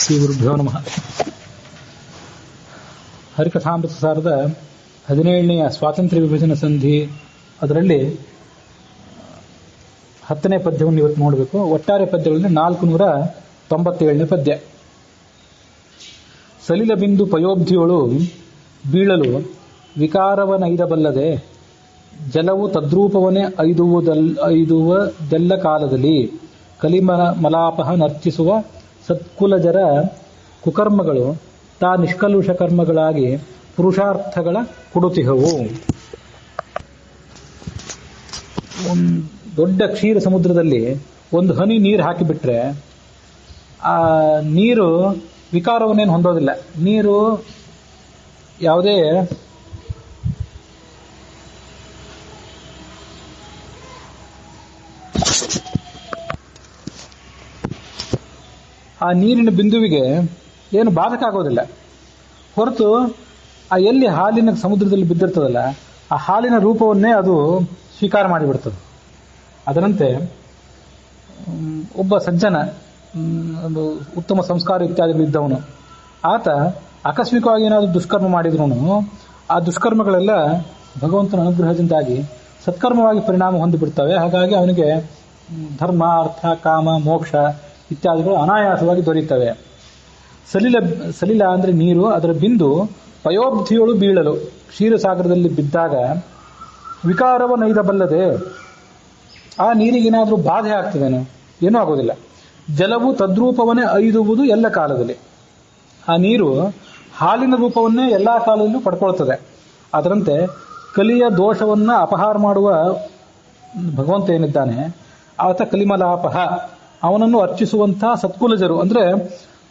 ಶ್ರೀ ಗುರುಭ್ಯೋ ನಮಃ. ಹರಿಕಥಾಮೃತ ಸಾರದ 17ನೆಯ ಸ್ವಾತಂತ್ರ್ಯ ವಿಭಜನ ಸಂಧಿ, ಅದರಲ್ಲಿ 10ನೇ ಪದ್ಯವನ್ನು ಇವತ್ತು ನೋಡಬೇಕು. ಒಟ್ಟಾರೆ ಪದ್ಯಗಳಲ್ಲಿ 497ನೇ ಪದ್ಯ. ಸಲಿಲ ಬಿಂದು ಪಯೋಬ್ಧಿಯೊಳು ಬೀಳಲು ವಿಕಾರವನೈದಬಲ್ಲದೆ ಜಲವು ತದ್ರೂಪವನ್ನೇ ಐದುವದೆಲ್ಲ ಕಾಲದಲ್ಲಿ ಕಲಿಮಲಾಪಹ ನರ್ಚಿಸುವ ಸತ್ಕುಲಜರ ಕುಕರ್ಮಗಳು ತಾ ನಿಷ್ಕಲುಷ ಕರ್ಮಗಳಾಗಿ ಪುರುಷಾರ್ಥಗಳ ಕೊಡುತಿಹವು. ದೊಡ್ಡ ಕ್ಷೀರ ಸಮುದ್ರದಲ್ಲಿ ಒಂದು ಹನಿ ನೀರು ಹಾಕಿಬಿಟ್ರೆ ಆ ನೀರು ವಿಕಾರವನ್ನೇನು ಹೊಂದೋದಿಲ್ಲ. ನೀರು ಯಾವುದೇ ಆ ನೀರಿನ ಬಿಂದುವಿಗೆ ಏನು ಬಾಧಕ ಆಗೋದಿಲ್ಲ. ಹೊರತು ಆ ಎಲ್ಲಿ ಹಾಲಿನ ಸಮುದ್ರದಲ್ಲಿ ಬಿದ್ದಿರ್ತದಲ್ಲ, ಆ ಹಾಲಿನ ರೂಪವನ್ನೇ ಅದು ಸ್ವೀಕಾರ ಮಾಡಿಬಿಡ್ತದೆ. ಅದರಂತೆ ಒಬ್ಬ ಸಜ್ಜನ, ಒಂದು ಉತ್ತಮ ಸಂಸ್ಕಾರ ಇತ್ಯಾದಿಗಳಿದ್ದವನು, ಆತ ಆಕಸ್ಮಿಕವಾಗಿ ಏನಾದರೂ ದುಷ್ಕರ್ಮ ಮಾಡಿದ್ರು ಆ ದುಷ್ಕರ್ಮಗಳೆಲ್ಲ ಭಗವಂತನ ಅನುಗ್ರಹದಿಂದಾಗಿ ಸತ್ಕರ್ಮವಾಗಿ ಪರಿಣಾಮ ಹೊಂದಿಬಿಡ್ತವೆ. ಹಾಗಾಗಿ ಅವನಿಗೆ ಧರ್ಮ, ಅರ್ಥ, ಕಾಮ, ಮೋಕ್ಷ ಇತ್ಯಾದಿಗಳು ಅನಾಯಾಸವಾಗಿ ದೊರೆಯುತ್ತವೆ. ಸಲಿಲ ಅಂದ್ರೆ ನೀರು, ಅದರ ಬಿಂದು ಪಯೋಬ್ಧಿಯೊಳು ಬೀಳಲು ಕ್ಷೀರಸಾಗರದಲ್ಲಿ ಬಿದ್ದಾಗ ವಿಕಾರವನೈದಬಲ್ಲದೆ ಆ ನೀರಿಗೇನಾದರೂ ಬಾಧೆ ಆಗ್ತದೇನೋ, ಏನೂ ಆಗೋದಿಲ್ಲ. ಜಲವು ತದ್ರೂಪವನ್ನೇ ಐದುವುದು ಎಲ್ಲ ಕಾಲದಲ್ಲಿ. ಆ ನೀರು ಹಾಲಿನ ರೂಪವನ್ನೇ ಎಲ್ಲಾ ಕಾಲದಲ್ಲೂ ಪಡ್ಕೊಳ್ತದೆ. ಅದರಂತೆ ಕಲಿಯ ದೋಷವನ್ನ ಅಪಹಾರ ಮಾಡುವ ಭಗವಂತ ಏನಿದ್ದಾನೆ, ಆತ ಕಲಿಮಲಾಪಹ, ಅವನನ್ನು ಅರ್ಚಿಸುವಂತಹ ಸತ್ಕುಲಜರು ಅಂದ್ರೆ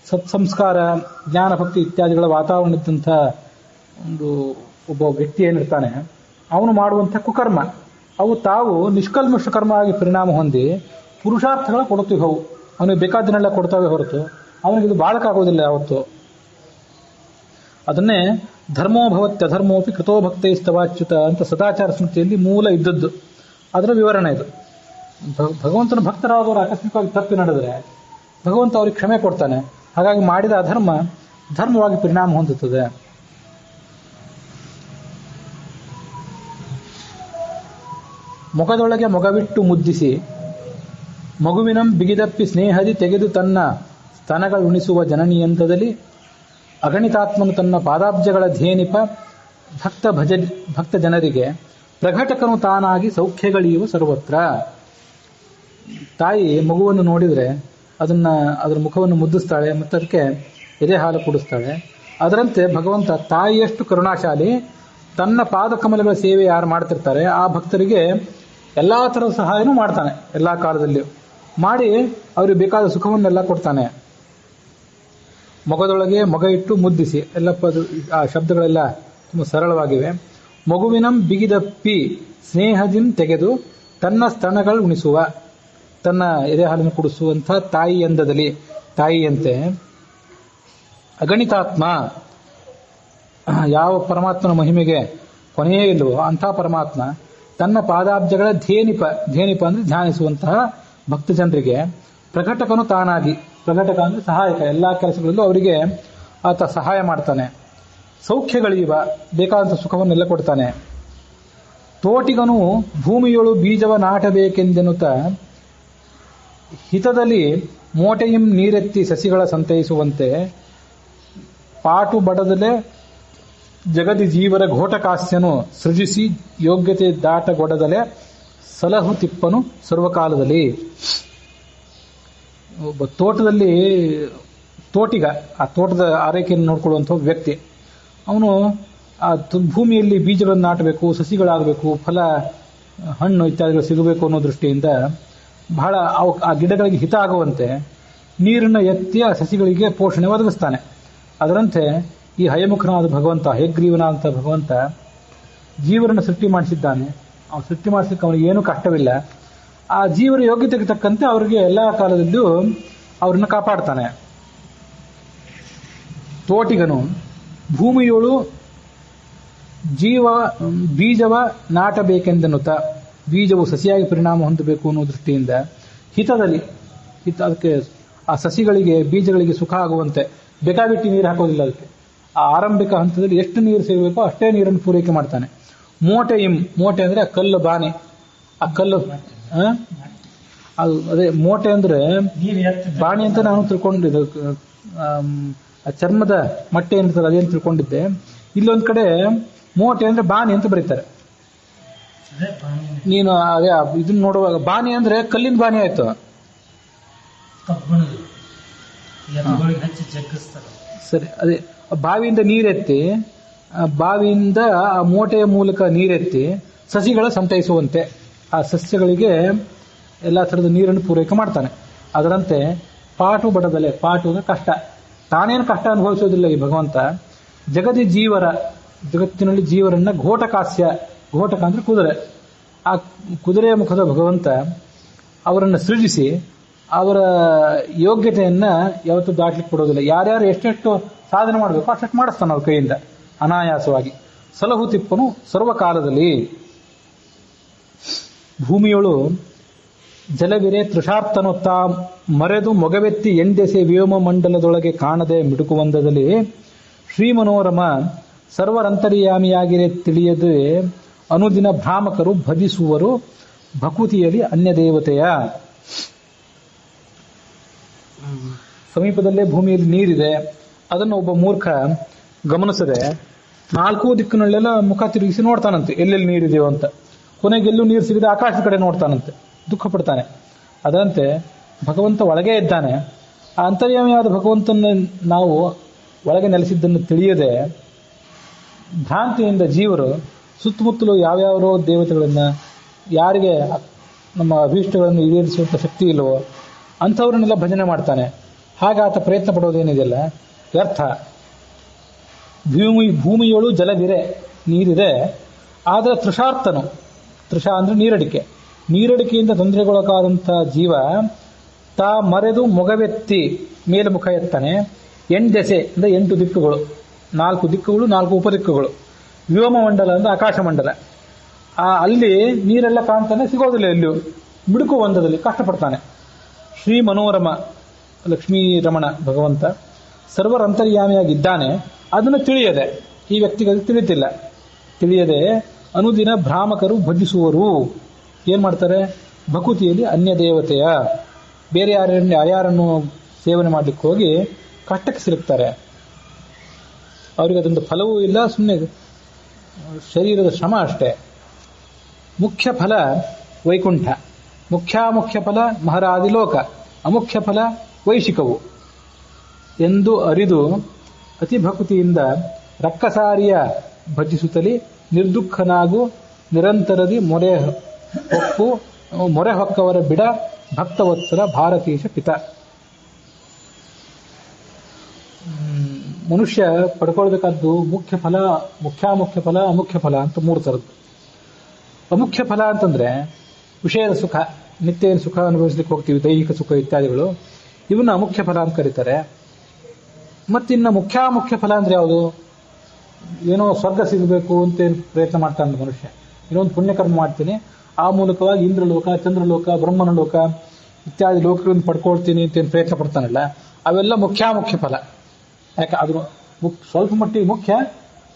ಸತ್ಸಂಸ್ಕಾರ, ಜ್ಞಾನ, ಭಕ್ತಿ ಇತ್ಯಾದಿಗಳ ವಾತಾವರಣ ಇದ್ದಂಥ ಒಬ್ಬ ವ್ಯಕ್ತಿ ಏನಿರ್ತಾನೆ, ಅವನು ಮಾಡುವಂಥ ಕುಕರ್ಮ ಅವು ತಾವು ನಿಷ್ಕಲ್ಮಶ ಕರ್ಮ ಆಗಿ ಪರಿಣಾಮ ಹೊಂದಿ ಪುರುಷಾರ್ಥಗಳ ಕೊಡುತ್ತಿಹವು. ಅವನಿಗೆ ಬೇಕಾದನ್ನೆಲ್ಲ ಕೊಡ್ತಾವೆ ಹೊರತು ಅವನಿಗೆ ಇದು ಬಾಳಕಾಗೋದಿಲ್ಲ ಯಾವತ್ತು. ಅದನ್ನೇ ಧರ್ಮೋಭವತ್ಯಧರ್ಮೋಪಿ ಕೃತೋ ಭಕ್ತೈಸ್ತವಾಚ್ಯುತ ಅಂತ ಸದಾಚಾರ ಸ್ಮೃತಿಯಲ್ಲಿ ಮೂಲ ಇದ್ದದ್ದು. ಅದರ ವಿವರಣೆ ಇದು. ಭಗವಂತನ ಭಕ್ತರಾದವರು ಆಕಸ್ಮಿಕವಾಗಿ ತಪ್ಪಿ ನಡೆದರೆ ಭಗವಂತ ಅವ್ರಿಗೆ ಕ್ಷಮೆ ಕೊಡ್ತಾನೆ. ಹಾಗಾಗಿ ಮಾಡಿದ ಅಧರ್ಮ ಧರ್ಮವಾಗಿ ಪರಿಣಾಮ ಹೊಂದುತ್ತದೆ. ಮೊಗದೊಳಗೆ ಮೊಗವಿಟ್ಟು ಮುದ್ದಿಸಿ ಮಗುವಿನಂ ಬಿಗಿದಪ್ಪಿ ಸ್ನೇಹದಿ ತೆಗೆದು ತನ್ನ ಸ್ತನಗಳುಣಿಸುವ ಜನನಿಯಂತ್ರದಲ್ಲಿ ಅಗಣಿತಾತ್ಮನು ತನ್ನ ಪಾದಾಬ್ಜಗಳ ಧೇನಿಪ ಭಕ್ತ ಜನರಿಗೆ ಪ್ರಘಟಕನು ತಾನಾಗಿ ಸೌಖ್ಯಗಳಿಯುವ ಸರ್ವತ್ರ. ತಾಯಿ ಮಗುವನ್ನು ನೋಡಿದರೆ ಅದರ ಮುಖವನ್ನು ಮುದ್ದಿಸ್ತಾಳೆ ಮತ್ತು ಅದಕ್ಕೆ ಎದೆ ಹಾಲು ಕುಡಿಸ್ತಾಳೆ. ಅದರಂತೆ ಭಗವಂತ ತಾಯಿಯಷ್ಟು ಕರುಣಾಶಾಲಿ. ತನ್ನ ಪಾದಕಮಲಗಳ ಸೇವೆ ಯಾರು ಮಾಡ್ತಿರ್ತಾರೆ ಆ ಭಕ್ತರಿಗೆ ಎಲ್ಲಾ ಥರದ ಸಹಾಯನೂ ಮಾಡ್ತಾನೆ. ಎಲ್ಲಾ ಕಾಲದಲ್ಲಿಯೂ ಮಾಡಿ ಅವ್ರಿಗೆ ಬೇಕಾದ ಸುಖವನ್ನೆಲ್ಲ ಕೊಡ್ತಾನೆ. ಮೊಗದೊಳಗೆ ಮೊಗ ಇಟ್ಟು ಮುದ್ದಿಸಿ, ಎಲ್ಲ ಆ ಶಬ್ದಗಳೆಲ್ಲ ತುಂಬ ಸರಳವಾಗಿವೆ. ಮಗುವಿನಂ ಬಿಗಿದಪ್ಪಿ ಸ್ನೇಹದಿಂ ತೆಗೆದು ತನ್ನ ಸ್ತನಗಳು ಉಣಿಸುವ, ತನ್ನ ಎದೆ ಹಾಲನ್ನು ಕುಡಿಸುವಂಥ ತಾಯಿ ಎಂದದಲ್ಲಿ, ತಾಯಿಯಂತೆ ಅಗಣಿತಾತ್ಮ, ಯಾವ ಪರಮಾತ್ಮನ ಮಹಿಮೆಗೆ ಕೊನೆಯೇ ಇಲ್ಲವೋ ಅಂಥ ಪರಮಾತ್ಮ ತನ್ನ ಪಾದಾಬ್ಜಗಳ ಧೇನಿಪ ಅಂದ್ರೆ ಧ್ಯಾನಿಸುವಂತಹ ಭಕ್ತ ಜನರಿಗೆ ಪ್ರಕಟಕನು ತಾನಾಗಿ, ಪ್ರಕಟಕ ಅಂದ್ರೆ ಸಹಾಯಕ, ಎಲ್ಲಾ ಕೆಲಸಗಳಲ್ಲೂ ಅವರಿಗೆ ಆತ ಸಹಾಯ ಮಾಡ್ತಾನೆ. ಸೌಖ್ಯಗಳೀವ, ಬೇಕಾದಂಥ ಸುಖವನ್ನೆಲ್ಲ ಕೊಡ್ತಾನೆ. ತೋಟಿಗನು ಭೂಮಿಯೊಳು ಬೀಜವ ನಾಟಬೇಕೆಂದೆನ್ನುತ್ತ ಹಿತದಲ್ಲಿ ಮೋಟೆಯಂ ನೀರೆತ್ತಿ ಸಸಿಗಳ ಸಂತೈಸುವಂತೆ ಪಾಟು ಬಡದಲೆ ಜಗದಿ ಜೀವರ ಘೋಟಕಾಸ್ಯನು ಸೃಜಿಸಿ ಯೋಗ್ಯತೆ ದಾಟಗೊಡದಲೆ ಸಲಹು ತಿಪ್ಪನು ಸರ್ವಕಾಲದಲ್ಲಿ. ಒಬ್ಬ ತೋಟದಲ್ಲಿ ತೋಟಿಗ, ಆ ತೋಟದ ಆರೈಕೆಯನ್ನು ನೋಡ್ಕೊಳ್ಳುವಂಥ ವ್ಯಕ್ತಿ, ಅವನು ಆ ಭೂಮಿಯಲ್ಲಿ ಬೀಜಗಳನ್ನು ನಾಟಬೇಕು, ಸಸಿಗಳಾಗಬೇಕು, ಫಲ ಹಣ್ಣು ಇತ್ಯಾದಿಗಳು ಸಿಗಬೇಕು ಅನ್ನೋ ದೃಷ್ಟಿಯಿಂದ ಬಹಳ ಆ ಗಿಡಗಳಿಗೆ ಹಿತ ಆಗುವಂತೆ ನೀರನ್ನು ಎತ್ತಿ ಆ ಸಸಿಗಳಿಗೆ ಪೋಷಣೆ ಒದಗಿಸ್ತಾನೆ. ಅದರಂತೆ ಈ ಹಯಮುಖನಾದ ಭಗವಂತ, ಹೇಗ್ರೀವನಾದಂಥ ಭಗವಂತ ಜೀವರನ್ನು ಸೃಷ್ಟಿ ಮಾಡಿಸಿದ್ದಾನೆ. ಅವ್ನು ಸೃಷ್ಟಿ ಮಾಡಿಸಲಿಕ್ಕೆ ಅವನಿಗೆ ಏನೂ ಕಷ್ಟವಿಲ್ಲ. ಆ ಜೀವರ ಯೋಗ್ಯತೆಗೆ ತಕ್ಕಂತೆ ಅವರಿಗೆ ಎಲ್ಲಾ ಕಾಲದಲ್ಲೂ ಅವರನ್ನು ಕಾಪಾಡ್ತಾನೆ. ತೋಟಿಗನು ಭೂಮಿಯೋಳು ಬೀಜವ ನಾಟಬೇಕೆಂದನ್ನುತ್ತ, ಬೀಜವು ಸಸಿಯಾಗಿ ಪರಿಣಾಮ ಹೊಂದಬೇಕು ಅನ್ನೋ ದೃಷ್ಟಿಯಿಂದ ಹಿತದಲ್ಲಿ, ಅದಕ್ಕೆ ಆ ಸಸಿಗಳಿಗೆ ಬೀಜಗಳಿಗೆ ಸುಖ ಆಗುವಂತೆ ಬೇಕಾಬಿಟ್ಟಿ ನೀರು ಹಾಕೋದಿಲ್ಲ. ಅದಕ್ಕೆ ಆ ಆರಂಭಿಕ ಹಂತದಲ್ಲಿ ಎಷ್ಟು ನೀರು ಸೇರಬೇಕೋ ಅಷ್ಟೇ ನೀರನ್ನು ಪೂರೈಕೆ ಮಾಡ್ತಾನೆ. ಮೋಟೆ ಅಂದ್ರೆ ಆ ಕಲ್ಲು ಬಾನೆ, ಆ ಕಲ್ಲು ಅದು ಅದೇ ಮೋಟೆ ಅಂದ್ರೆ ಬಾಣಿ ಅಂತ ನಾನು ತಿಳ್ಕೊಂಡಿದ್ದೆ. ಆ ಚರ್ಮದ ಮಟ್ಟೆ ಏನಿರ್ತದೆ ಅದೇನು ತಿಳ್ಕೊಂಡಿದ್ದೆ. ಇಲ್ಲೊಂದ್ ಕಡೆ ಮೋಟೆ ಅಂದ್ರೆ ಬಾಣಿ ಅಂತ ಬರೀತಾರೆ. ನೀನು ಅದೇ ಇದನ್ನ ನೋಡುವಾಗ ಬಾಣಿ ಅಂದ್ರೆ ಕಲ್ಲಿನ ಬಾಣಿ ಆಯ್ತು. ಸರಿ, ಅದೇ ಬಾವಿಯಿಂದ ನೀರೆತ್ತಿ, ಬಾವಿಯಿಂದ ಆ ಮೋಟೆಯ ಮೂಲಕ ನೀರೆತ್ತಿ ಸಸಿಗಳ ಸಂತೈಸುವಂತೆ ಆ ಸಸ್ಯಗಳಿಗೆ ಎಲ್ಲಾ ತರದ ನೀರನ್ನು ಪೂರೈಕೆ ಮಾಡ್ತಾನೆ. ಅದರಂತೆ ಪಾಟು ಬಡದಲೆ, ಪಾಟು ಅಂದ್ರೆ ಕಷ್ಟ, ತಾನೇನು ಕಷ್ಟ ಅನುಭವಿಸೋದಿಲ್ಲ ಈ ಭಗವಂತ. ಜಗತ್ತಿನಲ್ಲಿ ಜೀವರನ್ನ ಘೋಟಕಾಸ್ಯ, ಘೋಟಕ ಅಂದ್ರೆ ಕುದುರೆ, ಆ ಕುದುರೆಯ ಮುಖದ ಭಗವಂತ ಅವರನ್ನು ಸೃಜಿಸಿ ಅವರ ಯೋಗ್ಯತೆಯನ್ನ ಯಾವತ್ತೂ ದಾಟ್ಲಿಕ್ಕೆ ಕೊಡೋದಿಲ್ಲ. ಯಾರ್ಯಾರು ಎಷ್ಟೆಷ್ಟು ಸಾಧನೆ ಮಾಡಬೇಕು ಅಷ್ಟೆಷ್ಟು ಮಾಡಿಸ್ತಾನೆ ಅವ್ರ ಕೈಯಿಂದ ಅನಾಯಾಸವಾಗಿ. ಸಲಹು ತಿಪ್ಪನು ಸರ್ವಕಾಲದಲ್ಲಿ. ಭೂಮಿಯೊಳು ಜಲವಿರೆ ತೃಷಾರ್ತನುತ್ತ ಮರೆದು ಮೊಗವೆತ್ತಿ ಎಂದೆಸೆ ವ್ಯೋಮ ಮಂಡಲದೊಳಗೆ ಕಾಣದೆ ಮಿಡುಕುವಂದದಲ್ಲಿ ಶ್ರೀಮನೋರಮ ಸರ್ವರಂತರ್ಯಾಮಿಯಾಗಿರೆ ತಿಳಿಯದೆ ಅನುದಿನ ಭ್ರಾಮಕರು ಭಜಿಸುವರು ಭಕುತಿಯಲ್ಲಿ ಅನ್ಯ ದೇವತೆಯ. ಸಮೀಪದಲ್ಲೇ ಭೂಮಿಯಲ್ಲಿ ನೀರಿದೆ, ಅದನ್ನು ಒಬ್ಬ ಮೂರ್ಖ ಗಮನಿಸದೆ 4 ದಿಕ್ಕಿನಲ್ಲೆಲ್ಲ ಮುಖ ತಿರುಗಿಸಿ ನೋಡ್ತಾನಂತೆ ಎಲ್ಲೆಲ್ಲಿ ನೀರಿದೆಯೋ ಅಂತ. ಕೊನೆಗೆಲ್ಲೂ ನೀರು ಸಿಗದೆ ಆಕಾಶದ ಕಡೆ ನೋಡ್ತಾನಂತೆ, ದುಃಖ ಪಡ್ತಾನೆ. ಅದರಂತೆ ಭಗವಂತ ಒಳಗೆ ಇದ್ದಾನೆ. ಆ ಅಂತರ್ಯಾಮಿಯಾದ ಭಗವಂತನ ನಾವು ಒಳಗೆ ನೆಲೆಸಿದ್ದನ್ನು ತಿಳಿಯದೆ ಭ್ರಾಂತಿಯಿಂದ ಜೀವರು ಸುತ್ತಮುತ್ತಲು ಯಾವ್ಯಾವ ದೇವತೆಗಳನ್ನ, ಯಾರಿಗೆ ನಮ್ಮ ಅಭೀಷ್ಟಗಳನ್ನು ಈಡೇರಿಸುವಂತ ಶಕ್ತಿ ಇಲ್ಲವೋ ಅಂಥವ್ರನ್ನೆಲ್ಲ ಭಜನೆ ಮಾಡ್ತಾನೆ. ಹಾಗಾತ ಪ್ರಯತ್ನ ಪಡೋದೇನಿದೆಯಲ್ಲ ವ್ಯರ್ಥ. ಭೂಮಿಯೊಳು ಜಲವಿರೆ, ನೀರಿದೆ, ಆದರೆ ತೃಷಾರ್ತನು, ತೃಷ ಅಂದ್ರೆ ನೀರಡಿಕೆಯಿಂದ ತೊಂದರೆಗೊಳಗಾದಂಥ ಜೀವ ತಾ ಮರೆದು ಮೊಗವೆತ್ತಿ ಮೇಲೆ ಮುಖ ಎತ್ತಾನೆ. ಎಂದೆಸೆ ಅಂದ್ರೆ 8 ದಿಕ್ಕುಗಳು, 4 ದಿಕ್ಕುಗಳು, 4 ಉಪದಿಕ್ಕುಗಳು. ವ್ಯೋಮ ಮಂಡಲ ಅಂದ್ರೆ ಆಕಾಶ ಮಂಡಲ. ಅಲ್ಲಿ ನೀರೆಲ್ಲ ಕಾಣ್ತಾನೆ, ಸಿಗೋದಿಲ್ಲ ಎಲ್ಲಿಯೂ. ಮಿಡುಕು ಒಂದದಲ್ಲಿ ಕಷ್ಟಪಡ್ತಾನೆ. ಶ್ರೀ ಮನೋರಮ ಲಕ್ಷ್ಮೀ ರಮಣ ಭಗವಂತ ಸರ್ವರಂತರ್ಯಾಮಿಯಾಗಿದ್ದಾನೆ. ಅದನ್ನು ತಿಳಿಯದೆ ಈ ವ್ಯಕ್ತಿಗಳಿಗೆ ತಿಳಿತಿಲ್ಲ. ತಿಳಿಯದೆ ಅನುದಿನ ಭ್ರಾಮಕರು ಭಜಿಸುವರು. ಏನ್ ಮಾಡ್ತಾರೆ? ಭಕುತಿಯಲ್ಲಿ ಅನ್ಯ ದೇವತೆಯ, ಬೇರೆ ಯಾರನ್ನು ಸೇವನೆ ಮಾಡ್ಲಿಕ್ಕೆ ಹೋಗಿ ಕಷ್ಟಕ್ಕೆ ಸಿಲುಕ್ತಾರೆ. ಅವರಿಗೆ ಅದೊಂದು ಫಲವೂ ಇಲ್ಲ, ಸುಮ್ಮನೆ ಶರೀರದ ಶ್ರಮ ಅಷ್ಟೇ. ಮುಖ್ಯ ಫಲ ವೈಕುಂಠ, ಮುಖ್ಯ ಫಲ ಮಹರಾದಿ ಲೋಕ, ಅಮುಖ್ಯ ಫಲ ವೈಶಿಕವು ಎಂದು ಅರಿದು ಅತಿ ಭಕುತಿಯಿಂದ ರಕ್ಕಸಾರಿಯ ಭಜಿಸುತ್ತಲಿ ನಿರ್ದುಃಖನಾಗು ನಿರಂತರದಿ ಮೊರೆ ಹೊಕ್ಕವರ ಬಿಡ ಭಕ್ತವತ್ಸಲ ಭಾರತೀಶ ಪಿತ. ಮನುಷ್ಯ ಪಡ್ಕೊಳ್ಬೇಕಾದ್ದು ಮುಖ್ಯ ಫಲ, ಮುಖ್ಯ ಫಲ, ಅಮುಖ್ಯ ಫಲ ಅಂತ 3 ಥರದ್ದು. ಅಮುಖ್ಯ ಫಲ ಅಂತಂದ್ರೆ ವಿಷಯದ ಸುಖ, ನಿತ್ಯ ಸುಖ ಅನುಭವಿಸ್ಲಿಕ್ಕೆ ಹೋಗ್ತೀವಿ, ದೈಹಿಕ ಸುಖ ಇತ್ಯಾದಿಗಳು, ಇವನ್ನ ಅಮುಖ್ಯ ಫಲ ಅಂತ ಕರೀತಾರೆ. ಮತ್ತಿನ್ನ ಮುಖ್ಯ ಫಲ ಅಂದ್ರೆ ಯಾವುದು? ಏನೋ ಸ್ವರ್ಗ ಸಿಗಬೇಕು ಅಂತ ಪ್ರಯತ್ನ ಮಾಡ್ತಾನೆ ಮನುಷ್ಯ. ಇನ್ನೊಂದು ಪುಣ್ಯಕರ್ಮ ಮಾಡ್ತೀನಿ, ಆ ಮೂಲಕವಾಗಿ ಇಂದ್ರಲೋಕ, ಚಂದ್ರಲೋಕ, ಬ್ರಹ್ಮನ ಲೋಕ ಇತ್ಯಾದಿ ಲೋಕಗಳನ್ನು ಪಡ್ಕೊಳ್ತೀನಿ ಅಂತ ಪ್ರಯತ್ನ ಪಡ್ತಾನಲ್ಲ, ಅವೆಲ್ಲ ಮುಖ್ಯ ಫಲ. ಯಾಕೆ ಅದು ಸ್ವಲ್ಪ ಮಟ್ಟಿಗೆ ಮುಖ್ಯ,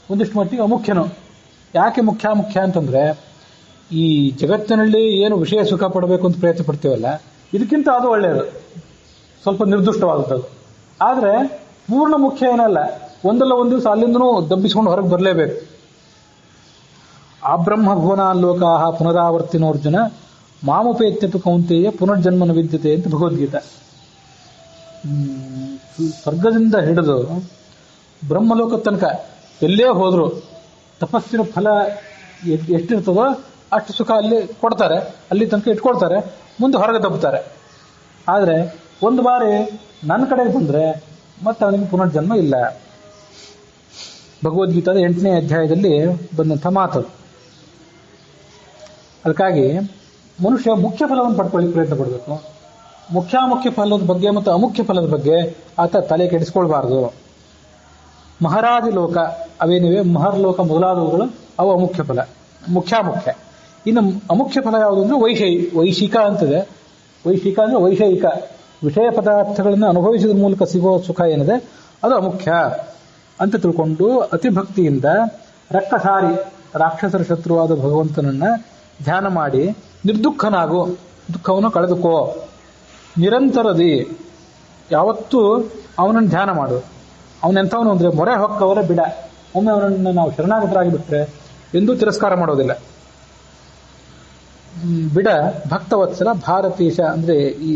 ಒಂದಿಷ್ಟು ಮಟ್ಟಿಗೆ ಅಮುಖ್ಯನು. ಯಾಕೆ ಮುಖ್ಯ ಅಂತಂದ್ರೆ ಈ ಜಗತ್ತಿನಲ್ಲಿ ಏನು ವಿಷಯ ಸುಖ ಪಡಬೇಕು ಅಂತ ಪ್ರಯತ್ನ ಪಡ್ತೀವಲ್ಲ, ಇದಕ್ಕಿಂತ ಅದು ಒಳ್ಳೆಯದು, ಸ್ವಲ್ಪ ನಿರ್ದುಷ್ಟವಾದದ್ದು. ಆದ್ರೆ ಪೂರ್ಣ ಮುಖ್ಯ ಏನಲ್ಲ, ಒಂದಲ್ಲ ಒಂದು ದಿವಸ ಅಲ್ಲಿಂದನೂ ದಬ್ಬಿಸ್ಕೊಂಡು ಹೊರಗೆ ಬರಲೇಬೇಕು. ಆ ಬ್ರಹ್ಮ ಭುವನಾಲೋಕಾ ಪುನರಾವರ್ತಿನೋರ್ಜುನ ಮಾಮುಪೇತ್ಯತು ಕೌಂತೆಯ ಪುನರ್ಜನ್ಮನ ವಿದ್ಯತೆ ಅಂತ ಭಗವದ್ಗೀತಾ. ಸ್ವರ್ಗದಿಂದ ಹಿಡಿದು ಬ್ರಹ್ಮಲೋಕ ತನಕ ಎಲ್ಲೇ ಹೋದ್ರು ತಪಸ್ಸಿನ ಫಲ ಎಷ್ಟಿರ್ತದೋ ಅಷ್ಟು ಸುಖ ಅಲ್ಲಿ ಕೊಡ್ತಾರೆ, ಅಲ್ಲಿ ತನಕ ಇಟ್ಕೊಳ್ತಾರೆ, ಮುಂದೆ ಹೊರಗೆ ತಪ್ಪುತ್ತಾರೆ. ಆದ್ರೆ ಒಂದು ಬಾರಿ ನನ್ನ ಕಡೆಗೆ ಬಂದ್ರೆ ಮತ್ತೆ ಅವನಿಗೆ ಪುನರ್ಜನ್ಮ ಇಲ್ಲ. ಭಗವದ್ಗೀತಾದ 8ನೇ ಅಧ್ಯಾಯದಲ್ಲಿ ಬಂದಂಥ ಮಾತದು. ಅದಕ್ಕಾಗಿ ಮನುಷ್ಯ ಮುಖ್ಯ ಫಲವನ್ನು ಪಡ್ಕೊಳ್ಳಿಕ್ಕೆ ಪ್ರಯತ್ನ ಪಡಬೇಕು. ಮುಖ್ಯ ಫಲದ ಬಗ್ಗೆ ಮತ್ತು ಅಮುಖ್ಯ ಫಲದ ಬಗ್ಗೆ ಆತ ತಲೆ ಕೆಡಿಸ್ಕೊಳ್ಬಾರ್ದು. ಮಹರಾದಿ ಲೋಕ ಅವೇನಿವೆ, ಮಹರ್ಲೋಕ ಮೊದಲಾದವುಗಳು ಅವು ಅಮುಖ್ಯ ಫಲ, ಮುಖ್ಯ. ಇನ್ನು ಅಮುಖ್ಯ ಫಲ ಯಾವುದು ಅಂದ್ರೆ ವೈಶಿಕ ಅಂತದೆ. ವೈಶಿಕ ಅಂದ್ರೆ ವೈಷಯಿಕ, ವಿಷಯ ಪದಾರ್ಥಗಳನ್ನು ಅನುಭವಿಸಿದ ಮೂಲಕ ಸಿಗೋ ಸುಖ ಏನಿದೆ ಅದು ಅಮುಖ್ಯ ಅಂತ ತಿಳ್ಕೊಂಡು ಅತಿಭಕ್ತಿಯಿಂದ ರಕ್ಕಸಾರಿ ರಾಕ್ಷಸರ ಶತ್ರುವಾದ ಭಗವಂತನನ್ನ ಧ್ಯಾನ ಮಾಡಿ ನಿರ್ದುಃಖನಾಗು, ದುಃಖವನ್ನು ಕಳೆದುಕೋ, ನಿರಂತರದಿ ಯಾವತ್ತೂ ಅವನನ್ನು ಧ್ಯಾನ ಮಾಡು. ಅವನೆಂಥವನು ಅಂದ್ರೆ ಮೊರೆ ಹೊಕ್ಕವರ ಬಿಡ, ಒಮ್ಮೆ ಅವನನ್ನು ನಾವು ಶರಣಾಗತರಾಗಿ ಬಿಟ್ರೆ ಎಂದೂ ತಿರಸ್ಕಾರ ಮಾಡೋದಿಲ್ಲ. ಬಿಡ ಭಕ್ತವತ್ಸಲ ಭಾರತೀಶ ಅಂದ್ರೆ ಈ